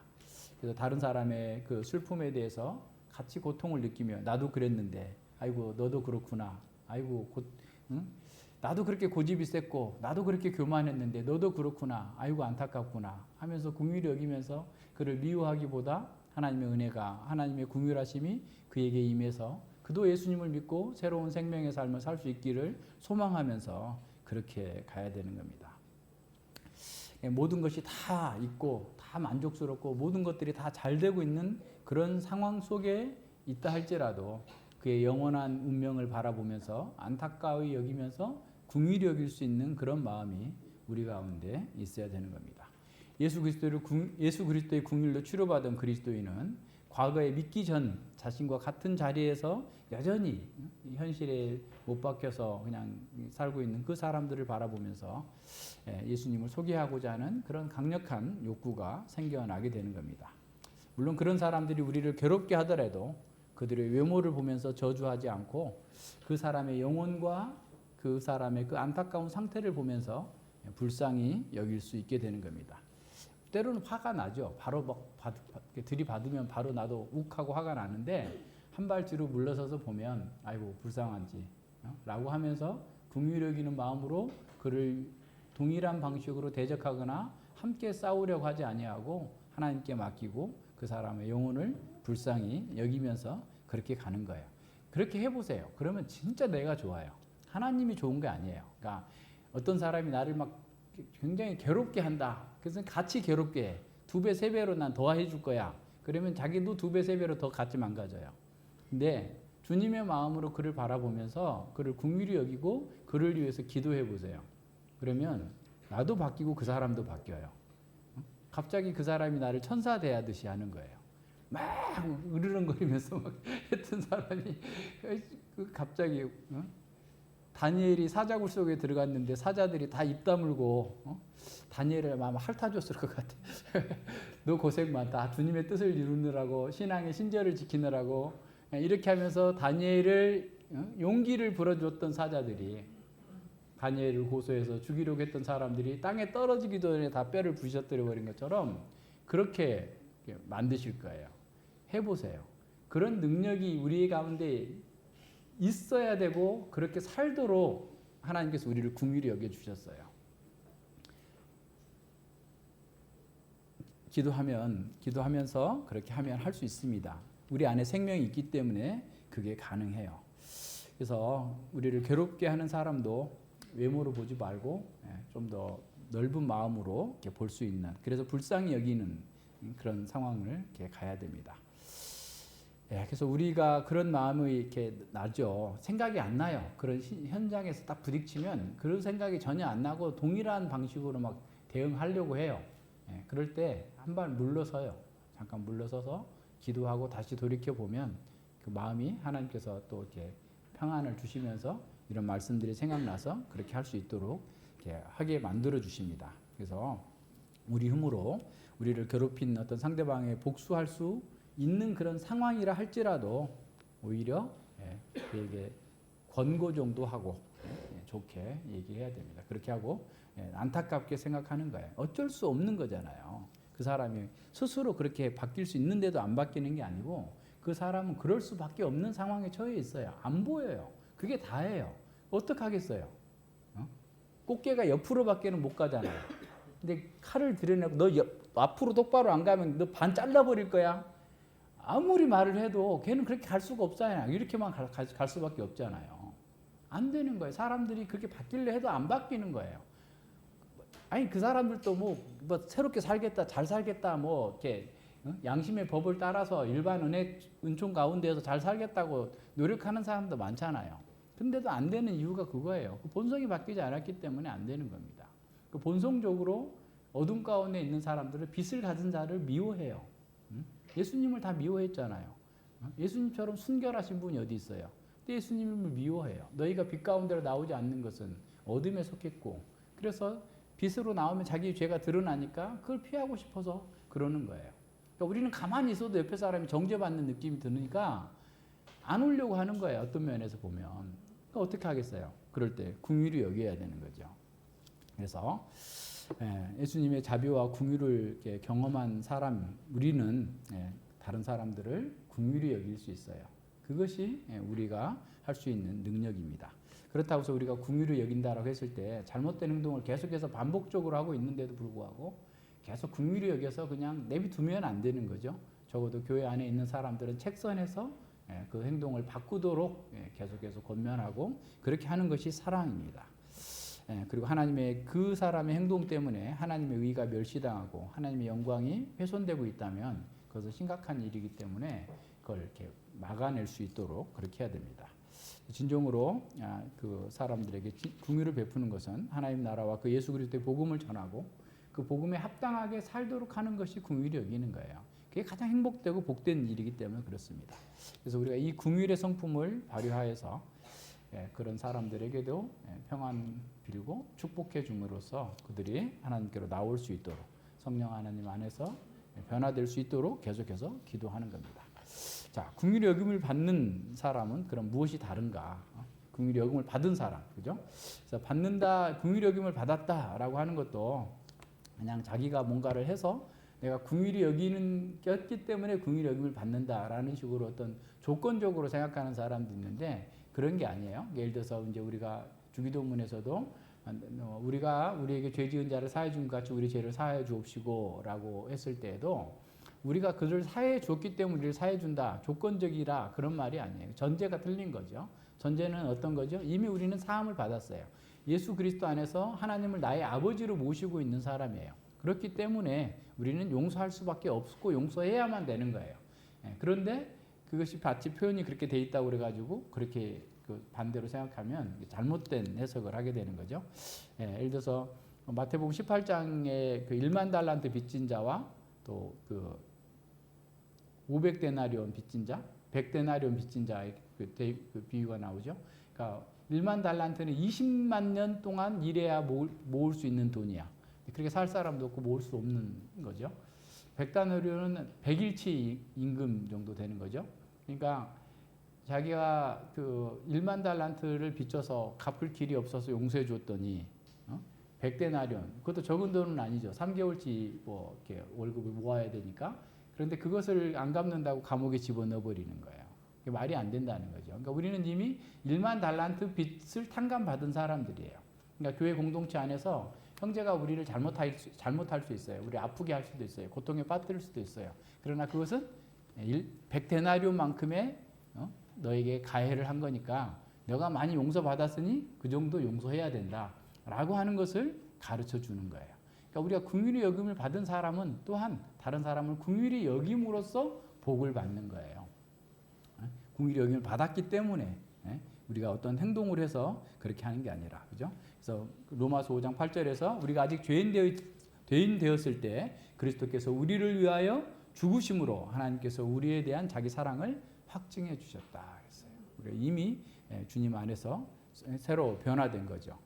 그래서 다른 사람의 그 슬픔에 대해서 같이 고통을 느끼며 나도 그랬는데 아이고 너도 그렇구나. 아이고 나도 그렇게 고집이 셌고 나도 그렇게 교만했는데 너도 그렇구나. 아이고 안타깝구나 하면서 긍휼히 여기면서 그를 미워하기보다 하나님의 은혜가 하나님의 긍휼하심이 그에게 임해서 그도 예수님을 믿고 새로운 생명의 삶을 살 수 있기를 소망하면서 그렇게 가야 되는 겁니다. 모든 것이 다 있고 다 만족스럽고 모든 것들이 다 잘 되고 있는 그런 상황 속에 있다 할지라도 그의 영원한 운명을 바라보면서 안타까이 여기면서 긍휼히 여길 수 있는 그런 마음이 우리 가운데 있어야 되는 겁니다. 예수 그리스도의 긍휼로 치료받은 그리스도인은 과거에 믿기 전 자신과 같은 자리에서 여전히 현실에 못 박혀서 그냥 살고 있는 그 사람들을 바라보면서 예수님을 소개하고자 하는 그런 강력한 욕구가 생겨나게 되는 겁니다. 물론 그런 사람들이 우리를 괴롭게 하더라도 그들의 외모를 보면서 저주하지 않고 그 사람의 영혼과 그 사람의 그 안타까운 상태를 보면서 불쌍히 여길 수 있게 되는 겁니다. 때로는 화가 나죠. 바로 막 들이받으면 바로 나도 욱하고 화가 나는데 한 발 뒤로 물러서서 보면 아이고 불쌍한지 라고 하면서 긍휼히 여기는 마음으로 그를 동일한 방식으로 대적하거나 함께 싸우려고 하지 아니하고 하나님께 맡기고 그 사람의 영혼을 불쌍히 여기면서 그렇게 가는 거예요. 그렇게 해보세요. 그러면 진짜 내가 좋아요. 하나님이 좋은 게 아니에요. 그러니까 어떤 사람이 나를 막 굉장히 괴롭게 한다. 그래서 같이 괴롭게 해. 2배, 3배로 난 더 해줄 거야. 그러면 자기도 2배, 3배로 더 같이 망가져요. 근데 주님의 마음으로 그를 바라보면서 그를 긍휼히 여기고 그를 위해서 기도해 보세요. 그러면 나도 바뀌고 그 사람도 바뀌어요. 갑자기 그 사람이 나를 천사 대하듯이 하는 거예요. 막 으르렁거리면서 막 했던 사람이 갑자기 다니엘이 사자굴 속에 들어갔는데 사자들이 다 입 다물고 다니엘을 아마 핥아줬을 것 같아. 너 고생 많다. 주님의 뜻을 이루느라고 신앙의 신절을 지키느라고 이렇게 하면서 다니엘을 용기를 불어줬던 사자들이 다니엘을 고소해서 죽이려고 했던 사람들이 땅에 떨어지기도 전에 다 뼈를 부셔뜨려 버린 것처럼 그렇게 만드실 거예요. 해보세요. 그런 능력이 우리 가운데 있어야 되고 그렇게 살도록 하나님께서 우리를 긍휼히 여겨주셨어요. 기도하면서 그렇게 하면 할 수 있습니다. 우리 안에 생명이 있기 때문에 그게 가능해요. 그래서 우리를 괴롭게 하는 사람도 외모로 보지 말고 좀 더 넓은 마음으로 이렇게 볼 수 있는, 그래서 불쌍히 여기는 그런 상황을 이렇게 가야 됩니다. 그래서 우리가 그런 마음이 이렇게 나죠. 생각이 안 나요. 그런 현장에서 딱 부딪히면 그런 생각이 전혀 안 나고 동일한 방식으로 막 대응하려고 해요. 그럴 때 한 발 물러서요. 잠깐 물러서서 기도하고 다시 돌이켜 보면 그 마음이 하나님께서 또 이렇게 평안을 주시면서 이런 말씀들이 생각나서 그렇게 할 수 있도록 이렇게 하게 만들어 주십니다. 그래서 우리 힘으로 우리를 괴롭힌 어떤 상대방에 복수할 수 있는 그런 상황이라 할지라도 오히려 그에게 권고 정도 하고 좋게 얘기해야 됩니다. 그렇게 하고 안타깝게 생각하는 거예요. 어쩔 수 없는 거잖아요. 그 사람이 스스로 그렇게 바뀔 수 있는데도 안 바뀌는 게 아니고 그 사람은 그럴 수밖에 없는 상황에 처해 있어요. 안 보여요. 그게 다예요. 어떡하겠어요? 꽃게가 옆으로밖에는 못 가잖아요. 근데 칼을 들여내고 너 앞으로 똑바로 안 가면 너 반 잘라버릴 거야. 아무리 말을 해도 걔는 그렇게 갈 수가 없잖아요. 이렇게만 갈 수밖에 없잖아요. 안 되는 거예요. 사람들이 그렇게 바뀌려 해도 안 바뀌는 거예요. 아니 그 사람들도 뭐 새롭게 살겠다, 잘 살겠다, 뭐 이렇게 양심의 법을 따라서 일반 은총 가운데에서 잘 살겠다고 노력하는 사람도 많잖아요. 근데도 안 되는 이유가 그거예요. 그 본성이 바뀌지 않았기 때문에 안 되는 겁니다. 그 본성적으로 어둠 가운데 있는 사람들은 빛을 가진 자를 미워해요. 예수님을 다 미워했잖아요. 예수님처럼 순결하신 분이 어디 있어요? 근데 예수님을 미워해요. 너희가 빛 가운데로 나오지 않는 것은 어둠에 속했고, 그래서 빛으로 나오면 자기 죄가 드러나니까 그걸 피하고 싶어서 그러는 거예요. 그러니까 우리는 가만히 있어도 옆에 사람이 정죄받는 느낌이 드니까 안 오려고 하는 거예요. 어떤 면에서 보면. 그러니까 어떻게 하겠어요? 그럴 때 긍휼히 여겨야 되는 거죠. 그래서 예수님의 자비와 긍휼을 경험한 사람, 우리는 다른 사람들을 긍휼히 여길 수 있어요. 그것이 우리가 할 수 있는 능력입니다. 그렇다고 해서 우리가 긍휼히 여긴다라고 했을 때 잘못된 행동을 계속해서 반복적으로 하고 있는데도 불구하고 계속 긍휼히 여겨서 그냥 내비두면 안 되는 거죠. 적어도 교회 안에 있는 사람들은 책선에서 그 행동을 바꾸도록 계속해서 권면하고 그렇게 하는 것이 사랑입니다. 그리고 하나님의 그 사람의 행동 때문에 하나님의 의가 멸시당하고 하나님의 영광이 훼손되고 있다면 그것은 심각한 일이기 때문에 그걸 이렇게 막아낼 수 있도록 그렇게 해야 됩니다. 진정으로 그 사람들에게 긍휼을 베푸는 것은 하나님 나라와 그 예수 그리스도의 복음을 전하고 그 복음에 합당하게 살도록 하는 것이 긍휼히 여기는 거예요. 그게 가장 행복되고 복된 일이기 때문에 그렇습니다. 그래서 우리가 이 긍휼의 성품을 발휘하여서 그런 사람들에게도 평안 빌고 축복해 줌으로써 그들이 하나님께로 나올 수 있도록 성령 하나님 안에서 변화될 수 있도록 계속해서 기도하는 겁니다. 자, 긍휼히 여김을 받는 사람은 그럼 무엇이 다른가? 긍휼히 여김을 받은 사람, 그죠? 그래서 받는다, 긍휼히 여김을 받았다라고 하는 것도 그냥 자기가 뭔가를 해서 내가 긍휼히 여기는 꼈기 때문에 긍휼히 여김을 받는다라는 식으로 어떤 조건적으로 생각하는 사람도 있는데 그런 게 아니에요. 예를 들어서 이제 우리가 주기도문에서도 우리가 우리에게 죄 지은 자를 사해 준 것 같이 우리 죄를 사해 주옵시고라고 했을 때에도 우리가 그를 사해 줬기 때문에 우리를 사해 준다. 조건적이라 그런 말이 아니에요. 전제가 틀린 거죠. 전제는 어떤 거죠? 이미 우리는 사함을 받았어요. 예수 그리스도 안에서 하나님을 나의 아버지로 모시고 있는 사람이에요. 그렇기 때문에 우리는 용서할 수밖에 없고 용서해야만 되는 거예요. 그런데 그것이 마치 표현이 그렇게 돼 있다고 그래가지고 그렇게 그 반대로 생각하면 잘못된 해석을 하게 되는 거죠. 예를 들어서 마태복음 18장에 그 1만 달란트 빚진 자와 또 그 500데나리온 빚진 자, 100데나리온 빚진 자의 그 비유가 나오죠. 그러니까 1만 달란트는 20만 년 동안 일해야 모을 수 있는 돈이야. 그렇게 살 사람도 없고 모을 수 없는 거죠. 100데나리온은 100일치 임금 정도 되는 거죠. 그러니까 자기가 그 1만 달란트를 빚져서 갚을 길이 없어서 용서해 줬더니 100데나리온, 그것도 적은 돈은 아니죠. 3개월치 뭐 이렇게 월급을 모아야 되니까. 그런데 그것을 안 갚는다고 감옥에 집어넣어 버리는 거예요. 그게 말이 안 된다는 거죠. 그러니까 우리는 이미 1만 달란트 빚을 탕감받은 사람들이에요. 그러니까 교회 공동체 안에서 형제가 우리를 잘못할 수 있어요. 우리 아프게 할 수도 있어요. 고통에 빠뜨릴 수도 있어요. 그러나 그것은 100데나리온만큼의 너에게 가해를 한 거니까 너가 많이 용서받았으니 그 정도 용서해야 된다 라고 하는 것을 가르쳐 주는 거예요. 그러니까 우리가 긍휼히 여김을 받은 사람은 또한 다른 사람을 긍휼히 여김으로써 복을 받는 거예요. 긍휼히 여김을 받았기 때문에 우리가 어떤 행동을 해서 그렇게 하는 게 아니라, 그죠? 그래서 로마서 5장 8절에서 우리가 아직 죄인 되었을 때 그리스도께서 우리를 위하여 죽으심으로 하나님께서 우리에 대한 자기 사랑을 확증해 주셨다 했어요. 우리가 이미 주님 안에서 새로 변화된 거죠.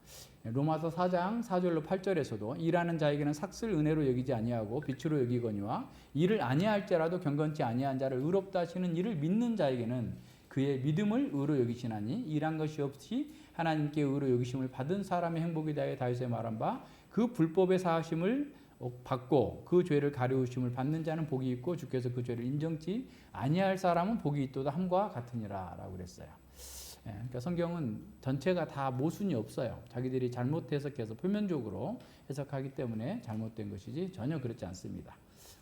로마서 4장 4절로 8절에서도 일하는 자에게는 삭슬 은혜로 여기지 아니하고 빛으로 여기거니와 일을 아니할지라도 경건치 아니한 자를 의롭다 하시는 이를 믿는 자에게는 그의 믿음을 의로 여기시나니 일한 것이 없이 하나님께 의로 여기심을 받은 사람의 행복에 대하여 다윗의 말한 바 그 불법의 사하심을 받고 그 죄를 가려우심을 받는 자는 복이 있고 주께서 그 죄를 인정치 아니할 사람은 복이 있도다 함과 같으니라 라고 그랬어요. 그러니까 성경은 전체가 다 모순이 없어요. 자기들이 잘못 해석해서 표면적으로 해석하기 때문에 잘못된 것이지 전혀 그렇지 않습니다.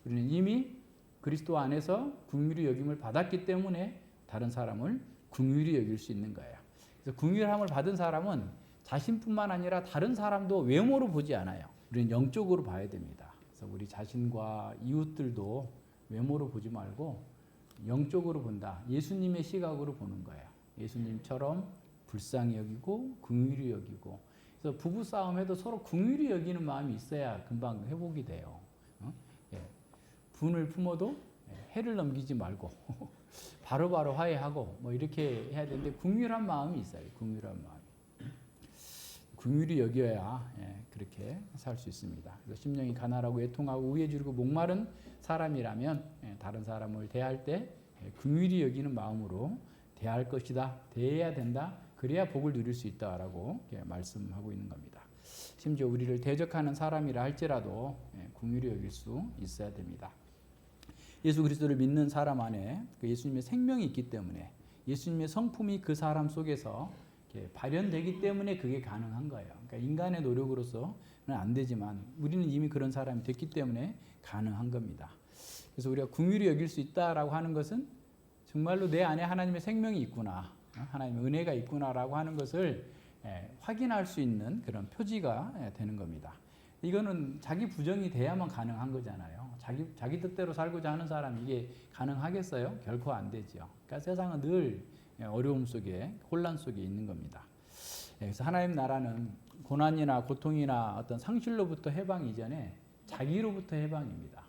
우리는 이미 그리스도 안에서 긍휼히 여김을 받았기 때문에 다른 사람을 긍휼히 여길 수 있는 거예요. 그래서 긍휼함을 받은 사람은 자신뿐만 아니라 다른 사람도 외모로 보지 않아요. 우리는 영적으로 봐야 됩니다. 그래서 우리 자신과 이웃들도 외모로 보지 말고 영적으로 본다. 예수님의 시각으로 보는 거예요. 예수님처럼 불쌍히 여기고 긍휼히 여기고. 그래서 부부 싸움에도 서로 긍휼히 여기는 마음이 있어야 금방 회복이 돼요. 분을 품어도 해를 넘기지 말고 바로바로 화해하고 뭐 이렇게 해야 되는데 긍휼한 마음이 있어요. 긍휼한 마음. 긍휼히 여겨야 그렇게 살 수 있습니다. 그래서 심령이 가난하고 애통하고 우에 주르고 목마른 사람이라면 다른 사람을 대할 때 긍휼히 여기는 마음으로 대할 것이다. 대해야 된다. 그래야 복을 누릴 수 있다라고 말씀하고 있는 겁니다. 심지어 우리를 대적하는 사람이라 할지라도 긍휼히 여길 수 있어야 됩니다. 예수 그리스도를 믿는 사람 안에 예수님의 생명이 있기 때문에 예수님의 성품이 그 사람 속에서 발현되기 때문에 그게 가능한 거예요. 그러니까 인간의 노력으로서는 안 되지만 우리는 이미 그런 사람이 됐기 때문에 가능한 겁니다. 그래서 우리가 긍휼히 여길 수 있다라고 하는 것은 정말로 내 안에 하나님의 생명이 있구나, 하나님의 은혜가 있구나라고 하는 것을 확인할 수 있는 그런 표지가 되는 겁니다. 이거는 자기 부정이 돼야만 가능한 거잖아요. 자기 뜻대로 살고자 하는 사람 이게 가능하겠어요? 결코 안 되죠. 그러니까 세상은 늘 어려움 속에 혼란 속에 있는 겁니다. 그래서 하나님 나라는 고난이나 고통이나 어떤 상실로부터 해방 이전에 자기로부터 해방입니다.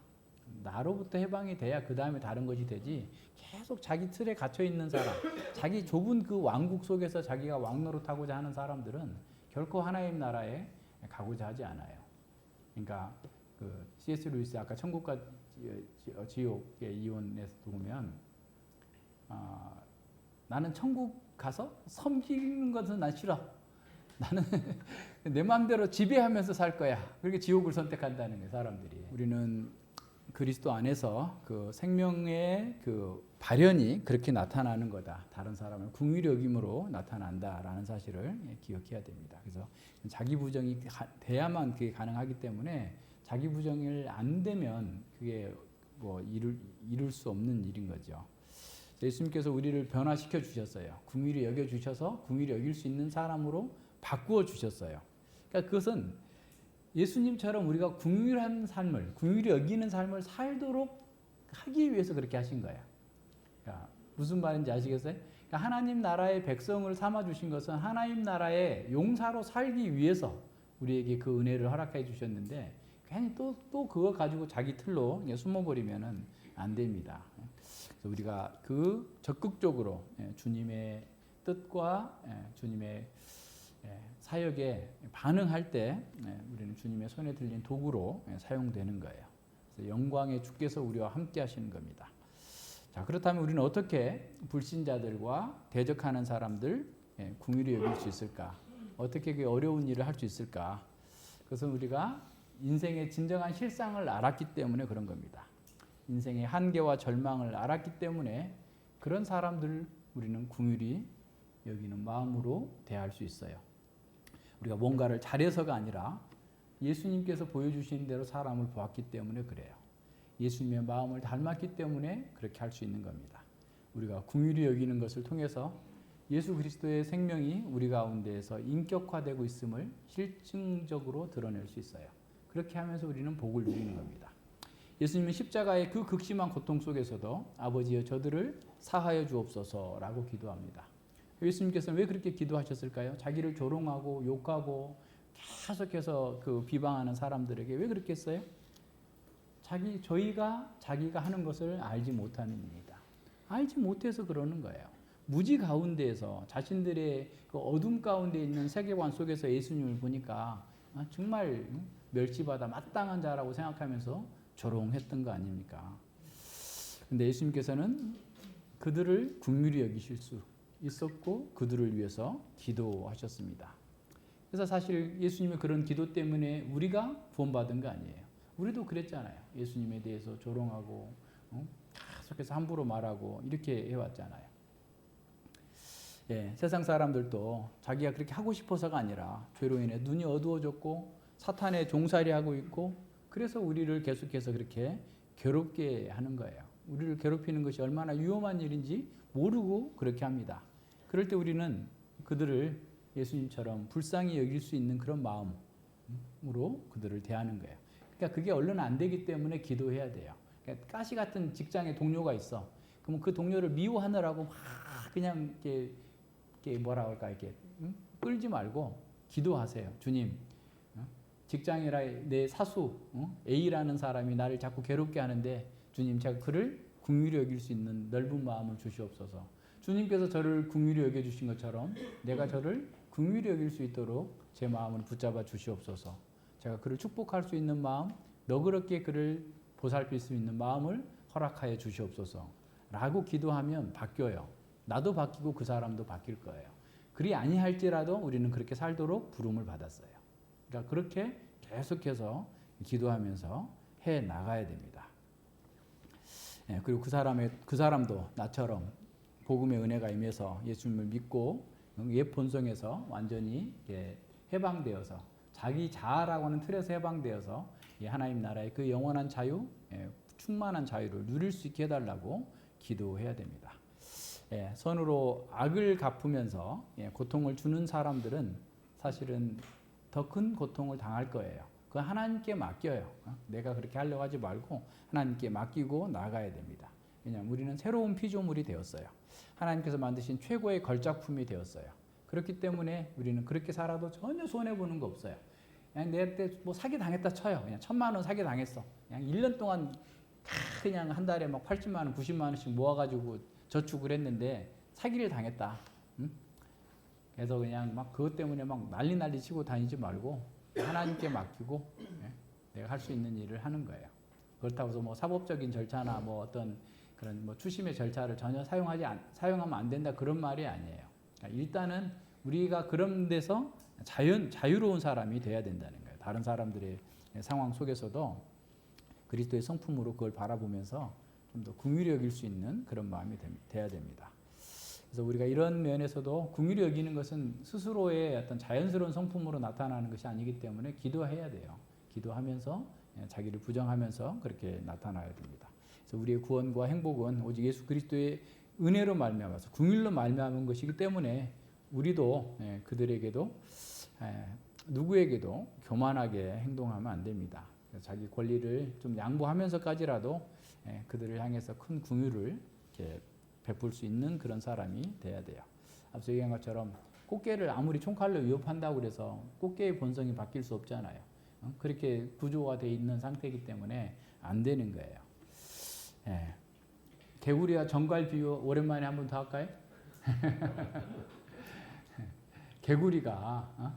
나로부터 해방이 돼야 그 다음에 다른 것이 되지 계속 자기 틀에 갇혀 있는 사람, 자기 좁은 그 왕국 속에서 자기가 왕노릇하고자 하는 사람들은 결코 하나님 나라에 가고자 하지 않아요. 그러니까 그 C.S. 루이스 아까 천국과 지옥의 이론에서 보면 나는 천국 가서 섬기는 것은 난 싫어. 나는 내 마음대로 지배하면서 살 거야. 그렇게 지옥을 선택한다는 거예요, 사람들이. 우리는 그리스도 안에서 그 생명의 그 발현이 그렇게 나타나는 거다. 다른 사람을 궁휼히 여김으로 나타난다라는 사실을 기억해야 됩니다. 그래서 자기 부정이 돼야만 그게 가능하기 때문에 자기 부정이 안 되면 그게 뭐 이룰 수 없는 일인 거죠. 예수님께서 우리를 변화시켜 주셨어요. 궁휼히 여겨 주셔서 궁휼히 여길 수 있는 사람으로 바꾸어 주셨어요. 그러니까 그것은 예수님처럼 우리가 궁휼한 삶을, 궁휼히 여기는 삶을 살도록 하기 위해서 그렇게 하신 거예요. 그러니까 무슨 말인지 아시겠어요? 그러니까 하나님 나라의 백성을 삼아 주신 것은 하나님 나라의 용사로 살기 위해서 우리에게 그 은혜를 허락해 주셨는데 괜히 또 그거 가지고 자기 틀로 숨어버리면은 안 됩니다. 그래서 우리가 그 적극적으로 주님의 뜻과 주님의 사역에 반응할 때 우리는 주님의 손에 들린 도구로 사용되는 거예요. 그래서 영광의 주께서 우리와 함께 하시는 겁니다. 자, 그렇다면 우리는 어떻게 불신자들과 대적하는 사람들 궁휼히 여길 수 있을까? 어떻게 그 어려운 일을 할 수 있을까? 그것은 우리가 인생의 진정한 실상을 알았기 때문에 그런 겁니다. 인생의 한계와 절망을 알았기 때문에 그런 사람들 우리는 궁휼히 여기는 마음으로 대할 수 있어요. 우리가 뭔가를 잘해서가 아니라 예수님께서 보여주신 대로 사람을 보았기 때문에 그래요. 예수님의 마음을 닮았기 때문에 그렇게 할 수 있는 겁니다. 우리가 궁휼히 여기는 것을 통해서 예수 그리스도의 생명이 우리 가운데에서 인격화되고 있음을 실증적으로 드러낼 수 있어요. 그렇게 하면서 우리는 복을 누리는 겁니다. 예수님은 십자가의 그 극심한 고통 속에서도 아버지여 저들을 사하여 주옵소서라고 기도합니다. 예수님께서는 왜 그렇게 기도하셨을까요? 자기를 조롱하고 욕하고 계속해서 그 비방하는 사람들에게 왜 그렇게 했어요? 자기가 하는 것을 알지 못하는 일이다. 알지 못해서 그러는 거예요. 무지 가운데에서 자신들의 그 어둠 가운데 있는 세계관 속에서 예수님을 보니까 정말 멸시받아 마땅한 자라고 생각하면서 조롱했던 거 아닙니까? 근데 예수님께서는 그들을 긍휼히 여기실 수 있었고 그들을 위해서 기도하셨습니다. 그래서 사실 예수님의 그런 기도 때문에 우리가 구원받은 거 아니에요. 우리도 그랬잖아요. 예수님에 대해서 조롱하고 계속해서 함부로 말하고 이렇게 해왔잖아요. 세상 사람들도 자기가 그렇게 하고 싶어서가 아니라 죄로 인해 눈이 어두워졌고 사탄의 종살이하고 있고 그래서 우리를 계속해서 그렇게 괴롭게 하는 거예요. 우리를 괴롭히는 것이 얼마나 위험한 일인지 모르고 그렇게 합니다. 그럴 때 우리는 그들을 예수님처럼 불쌍히 여길 수 있는 그런 마음으로 그들을 대하는 거예요. 그러니까 그게 얼른 안 되기 때문에 기도해야 돼요. 그러니까 가시 같은 직장에 동료가 있어. 그러면 그 동료를 미워하느라고 막 그냥 이렇게 뭐라 할까 이렇게 끌지 말고 기도하세요. 주님, 직장이라 내 사수 A라는 사람이 나를 자꾸 괴롭게 하는데 주님 제가 그를 긍휼히 여길 수 있는 넓은 마음을 주시옵소서. 주님께서 저를 긍휼히 여겨주신 것처럼 내가 저를 긍휼히 여길 수 있도록 제 마음을 붙잡아 주시옵소서. 제가 그를 축복할 수 있는 마음, 너그럽게 그를 보살필 수 있는 마음을 허락하여 주시옵소서. 라고 기도하면 바뀌어요. 나도 바뀌고 그 사람도 바뀔 거예요. 그리 아니할지라도 우리는 그렇게 살도록 부름을 받았어요. 그러니까 그렇게 계속해서 기도하면서 해 나가야 됩니다. 그리고 그 사람도 나처럼 복음의 은혜가 임해서 예수님을 믿고 옛 본성에서 완전히 해방되어서 자기 자아라고 하는 틀에서 해방되어서 하나님 나라의 그 영원한 자유, 충만한 자유를 누릴 수 있게 해달라고 기도해야 됩니다. 선으로 악을 갚으면서 고통을 주는 사람들은 사실은 더 큰 고통을 당할 거예요. 그건 하나님께 맡겨요. 내가 그렇게 하려고 하지 말고 하나님께 맡기고 나가야 됩니다. 왜냐하면 우리는 새로운 피조물이 되었어요. 하나님께서 만드신 최고의 걸작품이 되었어요. 그렇기 때문에 우리는 그렇게 살아도 전혀 손해보는 거 없어요. 그냥 내 때 뭐 사기 당했다 쳐요. 그냥 1,000만 원 사기 당했어. 그냥 1년 동안 그냥 한 달에 막 80만 원, 90만 원씩 모아가지고 저축을 했는데 사기를 당했다. 응? 그래서 그냥 막 그것 때문에 막 난리 치고 다니지 말고 하나님께 맡기고 내가 할 수 있는 일을 하는 거예요. 그렇다고 해서 뭐 사법적인 절차나 뭐 어떤 그런 뭐 추심의 절차를 전혀 사용하면 안 된다 그런 말이 아니에요. 일단은 우리가 그런 데서 자유로운 사람이 돼야 된다는 거예요. 다른 사람들의 상황 속에서도 그리스도의 성품으로 그걸 바라보면서 좀 더 긍휼히 여길 수 있는 그런 마음이 돼야 됩니다. 그래서 우리가 이런 면에서도 긍휼히 여기는 것은 스스로의 어떤 자연스러운 성품으로 나타나는 것이 아니기 때문에 기도해야 돼요. 기도하면서 자기를 부정하면서 그렇게 나타나야 됩니다. 그래서 우리의 구원과 행복은 오직 예수 그리스도의 은혜로 말미암아서 긍휼로 말미암은 것이기 때문에 우리도 그들에게도 누구에게도 교만하게 행동하면 안 됩니다. 자기 권리를 좀 양보하면서까지라도 그들을 향해서 큰 긍휼을 이렇게 베풀 수 있는 그런 사람이 돼야 돼요. 앞서 얘기한 것처럼 꽃게를 아무리 총칼로 위협한다고 그래서 꽃게의 본성이 바뀔 수 없잖아요. 그렇게 구조가 돼 있는 상태이기 때문에 안 되는 거예요. 개구리와 정갈 비유 오랜만에 한 번 더 할까요? 개구리가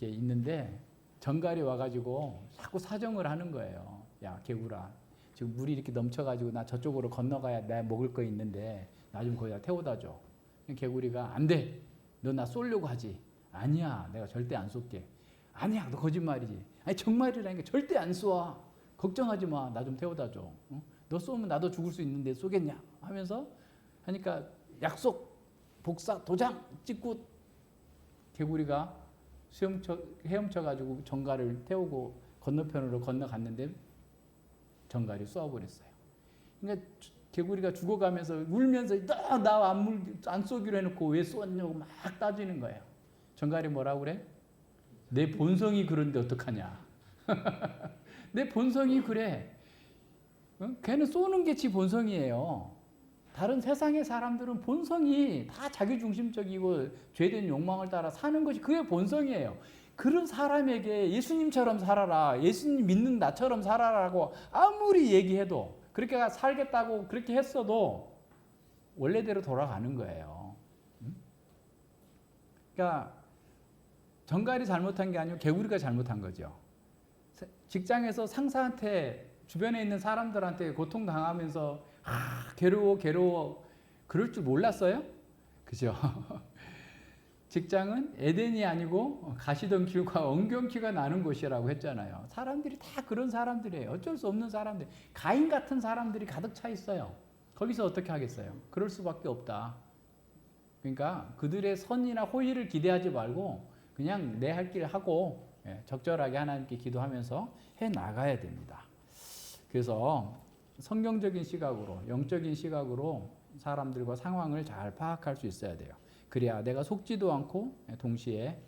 있는데 정갈이 와가지고 자꾸 사정을 하는 거예요. 야 개구라, 지금 물이 이렇게 넘쳐가지고 나 저쪽으로 건너가야 내가 먹을 거 있는데 나 좀 거기다 태워다 줘. 개구리가 안 돼. 너 나 쏠려고 하지. 아니야, 내가 절대 안 쏠게. 아니야, 너 거짓말이지. 아니 정말이라니까 절대 안 쏘아. 걱정하지 마. 나 좀 태워다 줘. 너 쏘면 나도 죽을 수 있는데 쏘겠냐? 하면서 하니까 약속, 복사, 도장 찍고 개구리가 헤엄쳐가지고 정갈을 태우고 건너편으로 건너갔는데 정갈이 쏘아버렸어요. 그러니까 개구리가 죽어가면서 울면서 나 안 쏘기로 해놓고 왜 쏘냐고 막 따지는 거예요. 정갈이 뭐라고 그래? 내 본성이 그런데 어떡하냐. 내 본성이 그래. 걔는 쏘는 게 지 본성이에요. 다른 세상의 사람들은 본성이 다 자기중심적이고 죄된 욕망을 따라 사는 것이 그의 본성이에요. 그런 사람에게 예수님처럼 살아라, 예수님 믿는 나처럼 살아라고 아무리 얘기해도, 그렇게 살겠다고 그렇게 했어도 원래대로 돌아가는 거예요. 그러니까 정갈이 잘못한 게 아니고 개구리가 잘못한 거죠. 직장에서 상사한테, 주변에 있는 사람들한테 고통당하면서 괴로워 그럴 줄 몰랐어요? 그죠? 직장은 에덴이 아니고 가시던 길과 엉겅퀴가 나는 곳이라고 했잖아요. 사람들이 다 그런 사람들이에요. 어쩔 수 없는 사람들. 가인 같은 사람들이 가득 차 있어요. 거기서 어떻게 하겠어요? 그럴 수밖에 없다. 그러니까 그들의 선이나 호의를 기대하지 말고 그냥 내 할 길 하고 적절하게 하나님께 기도하면서 해 나가야 됩니다. 그래서 성경적인 시각으로, 영적인 시각으로 사람들과 상황을 잘 파악할 수 있어야 돼요. 그래야 내가 속지도 않고 동시에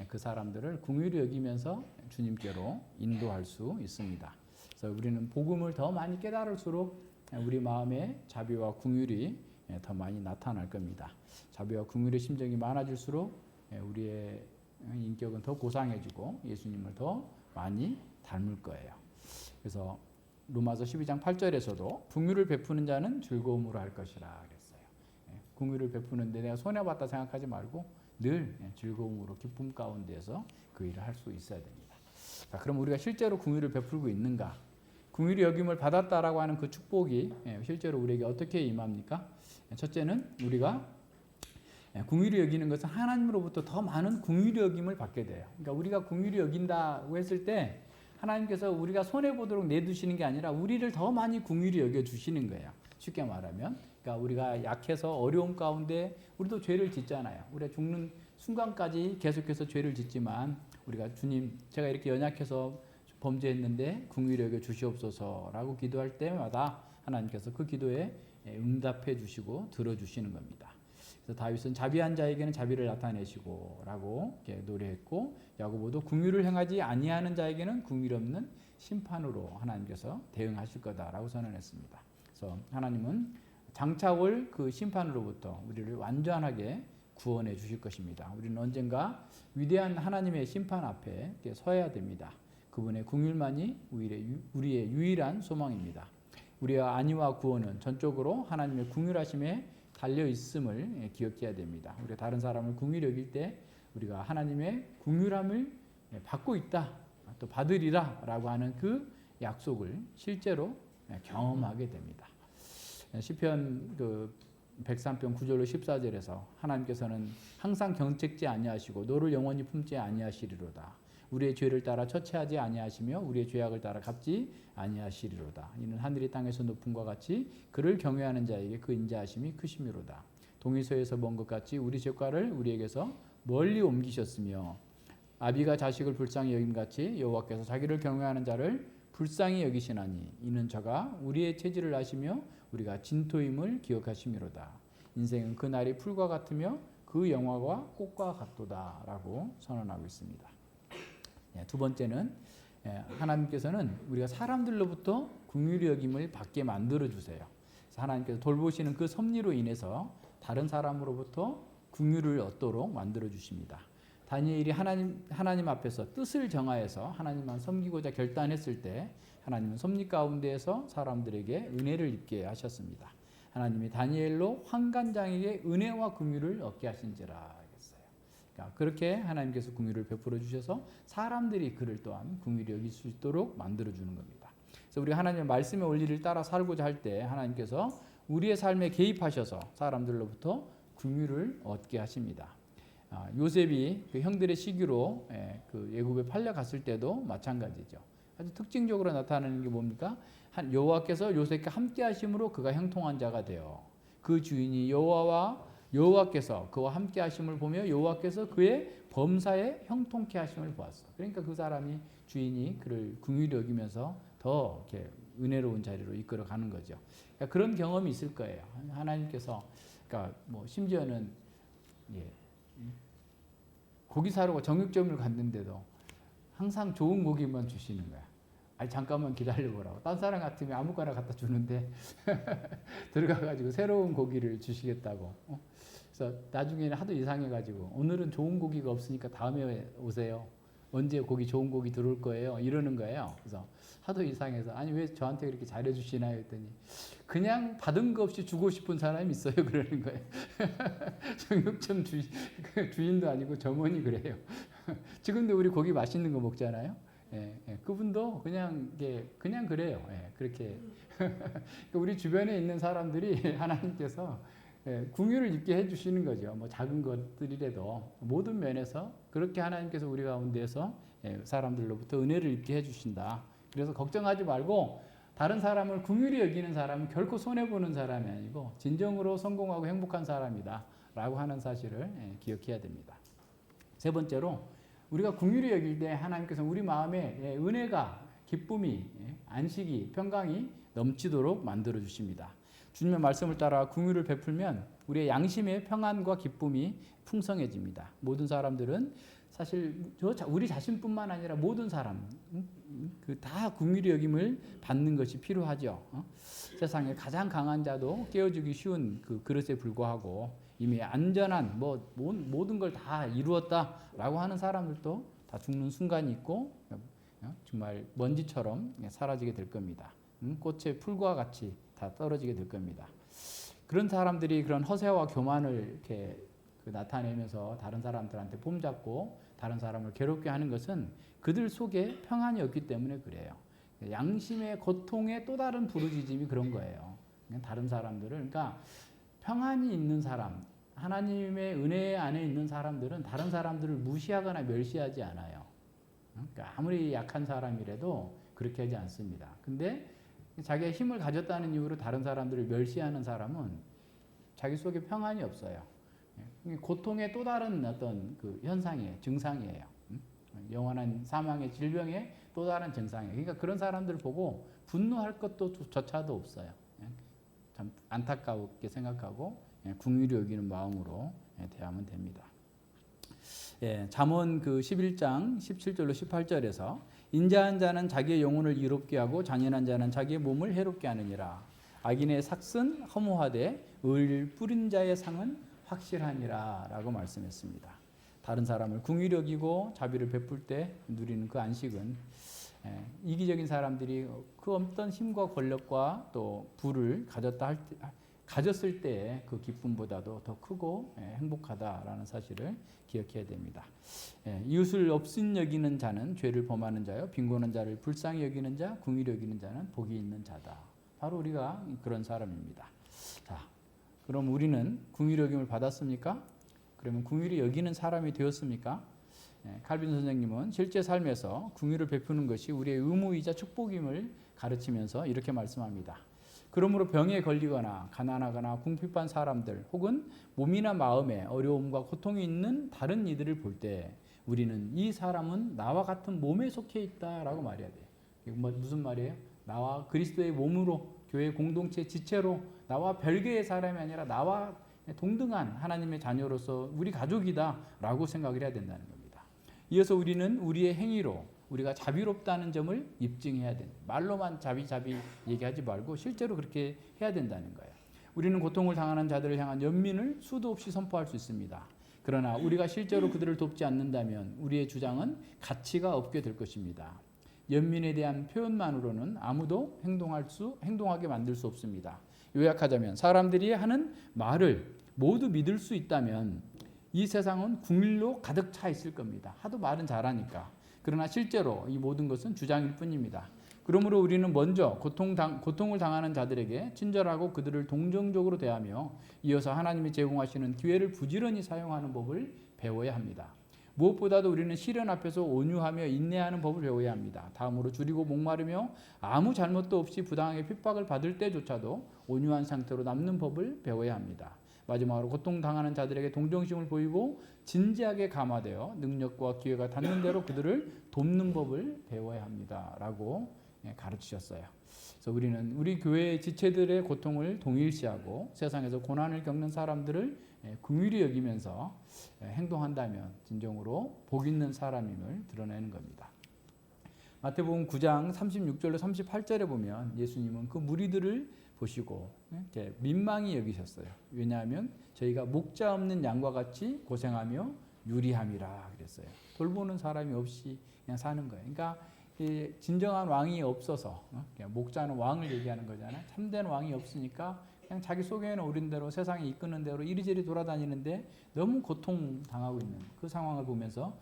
그 사람들을 긍휼히 여기면서 주님께로 인도할 수 있습니다. 그래서 우리는 복음을 더 많이 깨달을수록 우리 마음에 자비와 긍휼이 더 많이 나타날 겁니다. 자비와 긍휼의 심정이 많아질수록 우리의 인격은 더 고상해지고 예수님을 더 많이 닮을 거예요. 그래서 로마서 12장 8절에서도 긍휼을 베푸는 자는 즐거움으로 할 것이라 그랬어요. 긍휼을 베푸는데 내가 손해봤다 생각하지 말고 늘 즐거움으로 기쁨 가운데서 그 일을 할 수 있어야 됩니다. 자, 그럼 우리가 실제로 긍휼을 베풀고 있는가? 긍휼히 여김을 받았다라고 하는 그 축복이 실제로 우리에게 어떻게 임합니까? 첫째는 우리가 긍휼히 여기는 것은 하나님으로부터 더 많은 긍휼히 여김을 받게 돼요. 그러니까 우리가 긍휼히 여긴다고 했을 때 하나님께서 우리가 손해보도록 내두시는 게 아니라 우리를 더 많이 긍휼히 여겨주시는 거예요. 쉽게 말하면. 그러니까 우리가 약해서 어려움 가운데 우리도 죄를 짓잖아요. 우리가 죽는 순간까지 계속해서 죄를 짓지만 우리가 주님, 제가 이렇게 연약해서 범죄했는데 긍휼히 여겨 주시옵소서라고 기도할 때마다 하나님께서 그 기도에 응답해 주시고 들어주시는 겁니다. 그래서 다윗은 자비한 자에게는 자비를 나타내시고라고 노래했고, 야고보도 긍휼을 행하지 아니하는 자에게는 긍휼 없는 심판으로 하나님께서 대응하실 거다라고 선언했습니다. 그래서 하나님은 장차 올 그 심판으로부터 우리를 완전하게 구원해 주실 것입니다. 우리는 언젠가 위대한 하나님의 심판 앞에 서야 됩니다. 그분의 긍휼만이 우리의 유일한 소망입니다. 우리의 안위와 구원은 전적으로 하나님의 긍휼하심에 달려 있음을 기억해야 됩니다. 우리가 다른 사람을 긍휼히 여길 때 우리가 하나님의 긍휼함을 받고 있다, 또 받으리라라고 하는 그 약속을 실제로 경험하게 됩니다. 시편 103편 9절로 14절에서 하나님께서는 항상 경책지 아니하시고 너를 영원히 품지 아니하시리로다. 우리의 죄를 따라 처치하지 아니하시며 우리의 죄악을 따라 갚지 아니하시리로다. 이는 하늘이 땅에서 높음과 같이 그를 경외하는 자에게 그 인자하심이 크심이로다. 동이서에서 먼 것 같이 우리 죄과를 우리에게서 멀리 옮기셨으며 아비가 자식을 불쌍히 여김같이 여호와께서 자기를 경외하는 자를 불쌍히 여기시나니 이는 저가 우리의 체질을 아시며 우리가 진토임을 기억하심이로다. 인생은 그 날이 풀과 같으며 그 영화가 꽃과 같도다 라고 선언하고 있습니다. 두 번째는 하나님께서는 우리가 사람들로부터 긍휼히 여김을 받게 만들어 주세요. 하나님께서 돌보시는 그 섭리로 인해서 다른 사람으로부터 긍휼을 얻도록 만들어 주십니다. 다니엘이 하나님 앞에서 뜻을 정하여서 하나님만 섬기고자 결단했을 때 하나님은 섭리 가운데에서 사람들에게 은혜를 입게 하셨습니다. 하나님이 다니엘로 환관장에게 은혜와 긍휼을 얻게 하신지라 했어요. 그러니까 그렇게 하나님께서 긍휼을 베풀어 주셔서 사람들이 그를 또한 긍휼히 여길 수 있도록 만들어 주는 겁니다. 그래서 우리가 하나님의 말씀의 원리를 따라 살고자 할 때 하나님께서 우리의 삶에 개입하셔서 사람들로부터 긍휼을 얻게 하십니다. 요셉이 그 형들의 시기로 그 애굽에 팔려갔을 때도 마찬가지죠. 아주 특징적으로 나타나는 게 뭡니까? 여호와께서 요셉과 함께 하심으로 그가 형통한 자가 되어 그 주인이 여호와께서 그와 함께 하심을 보며 여호와께서 그의 범사에 형통케 하심을 보았어. 그러니까 그 사람이 주인이 그를 긍휼히 여기면서 더 이렇게 은혜로운 자리로 이끌어 가는 거죠. 그러니까 그런 경험이 있을 거예요. 하나님께서 그러니까 뭐 심지어는 고기 사러 정육점을 갔는데도 항상 좋은 고기만 주시는 거야. 아니 잠깐만 기다려보라고. 딴 사람 같으면 아무거나 갖다 주는데 들어가가지고 새로운 고기를 주시겠다고. 그래서 나중에는 하도 이상해가지고 오늘은 좋은 고기가 없으니까 다음에 오세요. 언제 고기 좋은 고기 들어올 거예요. 이러는 거예요. 그래서 하도 이상해서 아니 왜 저한테 그렇게 잘해주시나요? 했더니 그냥 받은 거 없이 주고 싶은 사람이 있어요. 그러는 거예요. 정육점 주인도 아니고 점원이 그래요. 지금도 우리 고기 맛있는 거 먹잖아요. 그분도 그냥 그래요. 그렇게 우리 주변에 있는 사람들이 하나님께서 긍휼을 입게 해주시는 거죠. 뭐 작은 것들이라도 모든 면에서 그렇게 하나님께서 우리 가운데서 사람들로부터 은혜를 입게 해주신다. 그래서 걱정하지 말고 다른 사람을 긍휼히 여기는 사람은 결코 손해보는 사람이 아니고 진정으로 성공하고 행복한 사람이다 라고 하는 사실을 기억해야 됩니다. 세 번째로 우리가 긍휼히 여길 때 하나님께서 우리 마음에 은혜가 기쁨이 안식이 평강이 넘치도록 만들어 주십니다. 주님의 말씀을 따라 긍휼을 베풀면 우리의 양심의 평안과 기쁨이 풍성해집니다. 모든 사람들은 사실 우리 자신뿐만 아니라 모든 사람 다 긍휼히 여김을 받는 것이 필요하죠. 세상에 가장 강한 자도 깨어지기 쉬운 그 그릇에 불과하고 이미 안전한 모든 걸 다 이루었다라고 하는 사람들도 다 죽는 순간이 있고 정말 먼지처럼 사라지게 될 겁니다. 꽃의 풀과 같이 다 떨어지게 될 겁니다. 그런 사람들이 그런 허세와 교만을 이렇게 나타내면서 다른 사람들한테 폼잡고 다른 사람을 괴롭게 하는 것은 그들 속에 평안이 없기 때문에 그래요. 양심의 고통의 또 다른 부르짖음이 그런 거예요. 다른 사람들을 그러니까 평안이 있는 사람, 하나님의 은혜 안에 있는 사람들은 다른 사람들을 무시하거나 멸시하지 않아요. 그러니까 아무리 약한 사람이라도 그렇게 하지 않습니다. 근데 자기의 힘을 가졌다는 이유로 다른 사람들을 멸시하는 사람은 자기 속에 평안이 없어요. 고통의 또 다른 어떤 그 현상이에요. 증상이에요. 영원한 사망의 질병의 또 다른 증상이에요. 그러니까 그런 사람들 보고 분노할 것도 조차도 없어요. 참 안타깝게 생각하고 긍휼히 여기는 마음으로 대하면 됩니다. 잠언 그 11장 17절로 18절에서 인자한 자는 자기의 영혼을 이롭게 하고 잔인한 자는 자기의 몸을 해롭게 하느니라. 악인의 삭은 허무하되 을 뿌린 자의 상은 확실하니라 라고 말씀했습니다. 다른 사람을 긍휼히 여기고 자비를 베풀 때 누리는 그 안식은 이기적인 사람들이 그 어떤 힘과 권력과 또 부를 가졌을 때의 그 기쁨보다도 더 크고 행복하다라는 사실을 기억해야 됩니다. 이웃을 업신여기는 자는 죄를 범하는 자요 빈곤한 자를 불쌍히 여기는 자 긍휼히 여기는 자는 복이 있는 자다. 바로 우리가 그런 사람입니다. 자, 그럼 우리는 궁휼히 여김을 받았습니까? 그러면 궁휼히 여기는 사람이 되었습니까? 칼빈 선생님은 실제 삶에서 궁휼을 베푸는 것이 우리의 의무이자 축복임을 가르치면서 이렇게 말씀합니다. 그러므로 병에 걸리거나 가난하거나 궁핍한 사람들 혹은 몸이나 마음에 어려움과 고통이 있는 다른 이들을 볼 때 우리는 이 사람은 나와 같은 몸에 속해 있다라고 말해야 돼요. 이거 무슨 말이에요? 나와 그리스도의 몸으로 교회 공동체 지체로 나와 별개의 사람이 아니라 나와 동등한 하나님의 자녀로서 우리 가족이다라고 생각을 해야 된다는 겁니다. 이어서 우리는 우리의 행위로 우리가 자비롭다는 점을 입증해야 된다. 말로만 자비 얘기하지 말고 실제로 그렇게 해야 된다는 거예요. 우리는 고통을 당하는 자들을 향한 연민을 수도 없이 선포할 수 있습니다. 그러나 우리가 실제로 그들을 돕지 않는다면 우리의 주장은 가치가 없게 될 것입니다. 연민에 대한 표현만으로는 아무도 행동하게 만들 수 없습니다. 요약하자면 사람들이 하는 말을 모두 믿을 수 있다면 이 세상은 궁일로 가득 차 있을 겁니다. 하도 말은 잘하니까. 그러나 실제로 이 모든 것은 주장일 뿐입니다. 그러므로 우리는 먼저 고통을 당하는 자들에게 친절하고 그들을 동정적으로 대하며 이어서 하나님이 제공하시는 기회를 부지런히 사용하는 법을 배워야 합니다. 무엇보다도 우리는 시련 앞에서 온유하며 인내하는 법을 배워야 합니다. 다음으로 줄이고 목마르며 아무 잘못도 없이 부당하게 핍박을 받을 때조차도 온유한 상태로 남는 법을 배워야 합니다. 마지막으로 고통당하는 자들에게 동정심을 보이고 진지하게 감화되어 능력과 기회가 닿는 대로 그들을 돕는 법을 배워야 합니다. 라고 가르치셨어요. 그래서 우리는 우리 교회의 지체들의 고통을 동일시하고 세상에서 고난을 겪는 사람들을 긍휼히 여기면서 행동한다면 진정으로 복 있는 사람임을 드러내는 겁니다. 마태복음 9장 36절로 38절에 보면 예수님은 그 무리들을 보시고 민망히 여기셨어요. 왜냐하면 저희가 목자 없는 양과 같이 고생하며 유리함이라 그랬어요. 돌보는 사람이 없이 그냥 사는 거예요. 그러니까 진정한 왕이 없어서 목자는 왕을 얘기하는 거잖아요. 참된 왕이 없으니까 그냥 자기 속에는 오른 대로 세상에 이끄는 대로 이리저리 돌아다니는데 너무 고통당하고 있는 그 상황을 보면서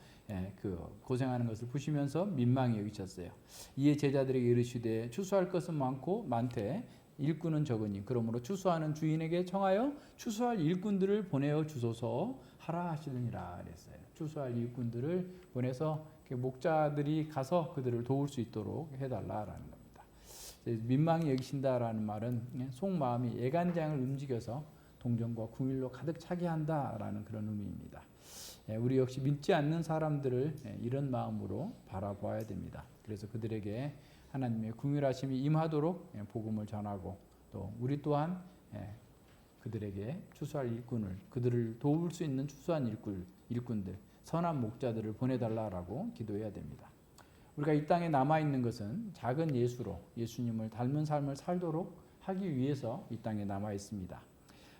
그 고생하는 것을 보시면서 민망히 여기셨어요. 이에 제자들에게 이르시되 추수할 것은 많되 일꾼은 적으니 그러므로 추수하는 주인에게 청하여 추수할 일꾼들을 보내어 주소서 하라 하시느니라 그랬어요. 추수할 일꾼들을 보내서 목자들이 가서 그들을 도울 수 있도록 해달라라는 겁니다. 민망히 여기신다라는 말은 속마음이 애간장을 움직여서 동정과 궁일로 가득 차게 한다라는 그런 의미입니다. 우리 역시 믿지 않는 사람들을 이런 마음으로 바라보아야 됩니다. 그래서 그들에게 하나님의 궁휼하심이 임하도록 복음을 전하고 또 우리 또한 그들에게 추수할 일꾼을 그들을 도울 수 있는 추수한 일꾼들 선한 목자들을 보내달라라고 기도해야 됩니다. 우리가 이 땅에 남아있는 것은 작은 예수로 예수님을 닮은 삶을 살도록 하기 위해서 이 땅에 남아있습니다.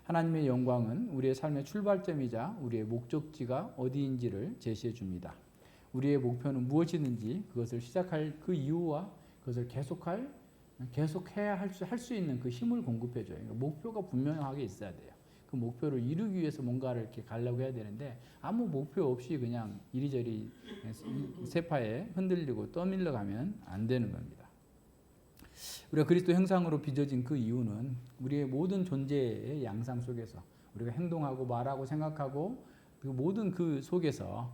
하나님의 영광은 우리의 삶의 출발점이자 우리의 목적지가 어디인지를 제시해 줍니다. 우리의 목표는 무엇이든지 그것을 시작할 그 이유와 그것을 계속해야 할 수 있는 그 힘을 공급해 줘요. 그러니까 목표가 분명하게 있어야 돼요. 그 목표를 이루기 위해서 뭔가를 이렇게 가려고 해야 되는데 아무 목표 없이 그냥 이리저리 세파에 흔들리고 떠밀려 가면 안 되는 겁니다. 우리가 그리스도 형상으로 빚어진 그 이유는 우리의 모든 존재의 양상 속에서 우리가 행동하고 말하고 생각하고 그 모든 그 속에서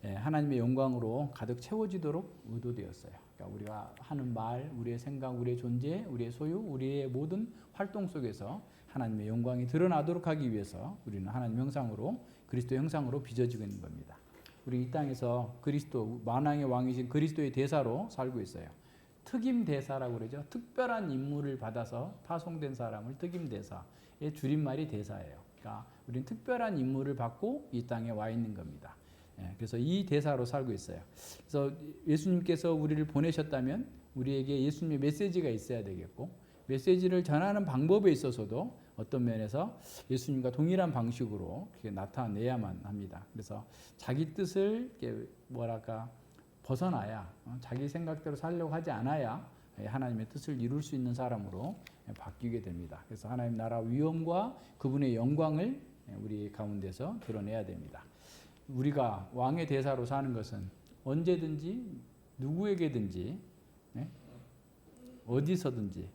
하나님의 영광으로 가득 채워지도록 의도되었어요. 그러니까 우리가 하는 말, 우리의 생각, 우리의 존재, 우리의 소유, 우리의 모든 활동 속에서 하나님의 영광이 드러나도록 하기 위해서 우리는 하나님 형상으로 그리스도 형상으로 빚어지고 있는 겁니다. 우리 이 땅에서 그리스도 만왕의 왕이신 그리스도의 대사로 살고 있어요. 특임 대사라고 그러죠. 특별한 임무를 받아서 파송된 사람을 특임 대사의 줄임말이 대사예요. 그러니까 우리는 특별한 임무를 받고 이 땅에 와 있는 겁니다. 그래서 이 대사로 살고 있어요. 그래서 예수님께서 우리를 보내셨다면 우리에게 예수님의 메시지가 있어야 되겠고 메시지를 전하는 방법에 있어서도 어떤 면에서 예수님과 동일한 방식으로 나타내야만 합니다. 그래서 자기 뜻을 벗어나야 자기 생각대로 살려고 하지 않아야 하나님의 뜻을 이룰 수 있는 사람으로 바뀌게 됩니다. 그래서 하나님 나라 위엄과 그분의 영광을 우리 가운데서 드러내야 됩니다. 우리가 왕의 대사로 사는 것은 언제든지 누구에게든지 어디서든지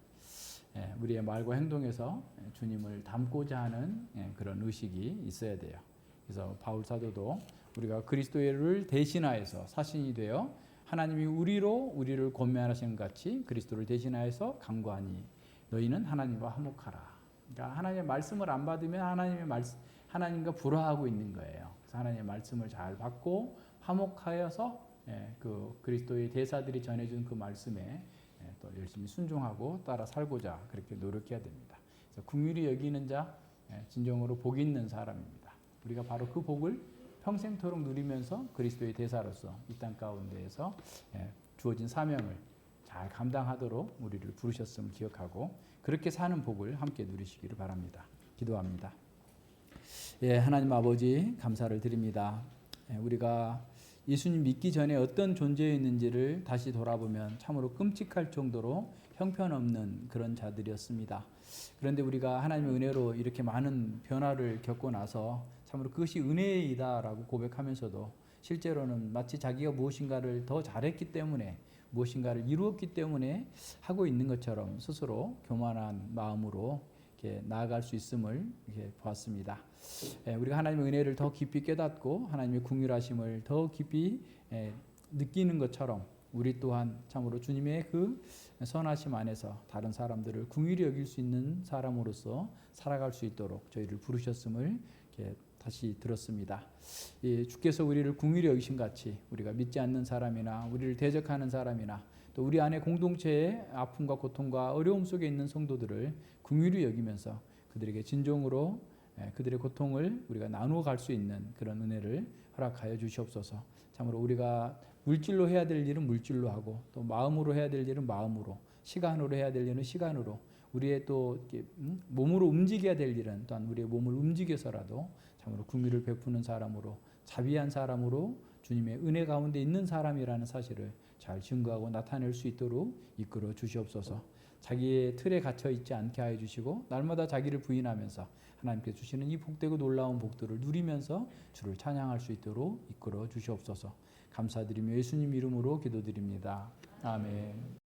우리의 말과 행동에서 주님을 닮고자 하는 그런 의식이 있어야 돼요. 그래서 바울 사도도 우리가 그리스도를 대신하여서 사신이 되어 하나님이 우리를 권면하신 것 같이 그리스도를 대신하여서 간구하니 너희는 하나님과 화목하라. 그러니까 하나님의 말씀을 안 받으면 하나님과 불화하고 있는 거예요. 그래서 하나님의 말씀을 잘 받고 화목하여서 그 그리스도의 대사들이 전해준 그 말씀에 또 열심히 순종하고 따라 살고자 그렇게 노력해야 됩니다. 그래서 긍휼히 여기는 자 진정으로 복 있는 사람입니다. 우리가 바로 그 복을 평생토록 누리면서 그리스도의 대사로서 이 땅 가운데에서 주어진 사명을 잘 감당하도록 우리를 부르셨음을 기억하고 그렇게 사는 복을 함께 누리시기를 바랍니다. 기도합니다. 하나님 아버지 감사를 드립니다. 우리가 예수님 믿기 전에 어떤 존재였는지를 다시 돌아보면 참으로 끔찍할 정도로 형편없는 그런 자들이었습니다. 그런데 우리가 하나님의 은혜로 이렇게 많은 변화를 겪고 나서 참으로 그것이 은혜이다라고 고백하면서도 실제로는 마치 자기가 무엇인가를 더 잘했기 때문에 무엇인가를 이루었기 때문에 하고 있는 것처럼 스스로 교만한 마음으로 이렇게 나아갈 수 있음을 이렇게 보았습니다. 우리가 하나님의 은혜를 더 깊이 깨닫고 하나님의 긍휼하심을 더 깊이 느끼는 것처럼 우리 또한 참으로 주님의 그 선하심 안에서 다른 사람들을 긍휼히 여길 수 있는 사람으로서 살아갈 수 있도록 저희를 부르셨음을 이렇게 다시 들었습니다. 주께서 우리를 긍휼히 여기신 같이 우리가 믿지 않는 사람이나 우리를 대적하는 사람이나 또 우리 안에 공동체의 아픔과 고통과 어려움 속에 있는 성도들을 긍휼히 여기면서 그들에게 진정으로 그들의 고통을 우리가 나누어 갈 수 있는 그런 은혜를 허락하여 주시옵소서. 참으로 우리가 물질로 해야 될 일은 물질로 하고 또 마음으로 해야 될 일은 마음으로, 시간으로 해야 될 일은 시간으로, 우리의 또 몸으로 움직여야 될 일은 또한 우리의 몸을 움직여서라도 참으로 긍휼을 베푸는 사람으로, 자비한 사람으로 주님의 은혜 가운데 있는 사람이라는 사실을 잘 증거하고 나타낼 수 있도록 이끌어 주시옵소서. 자기의 틀에 갇혀 있지 않게 하여 주시고 날마다 자기를 부인하면서 하나님께 주시는 이 복되고 놀라운 복들을 누리면서 주를 찬양할 수 있도록 이끌어 주시옵소서. 감사드리며 예수님 이름으로 기도드립니다. 아멘.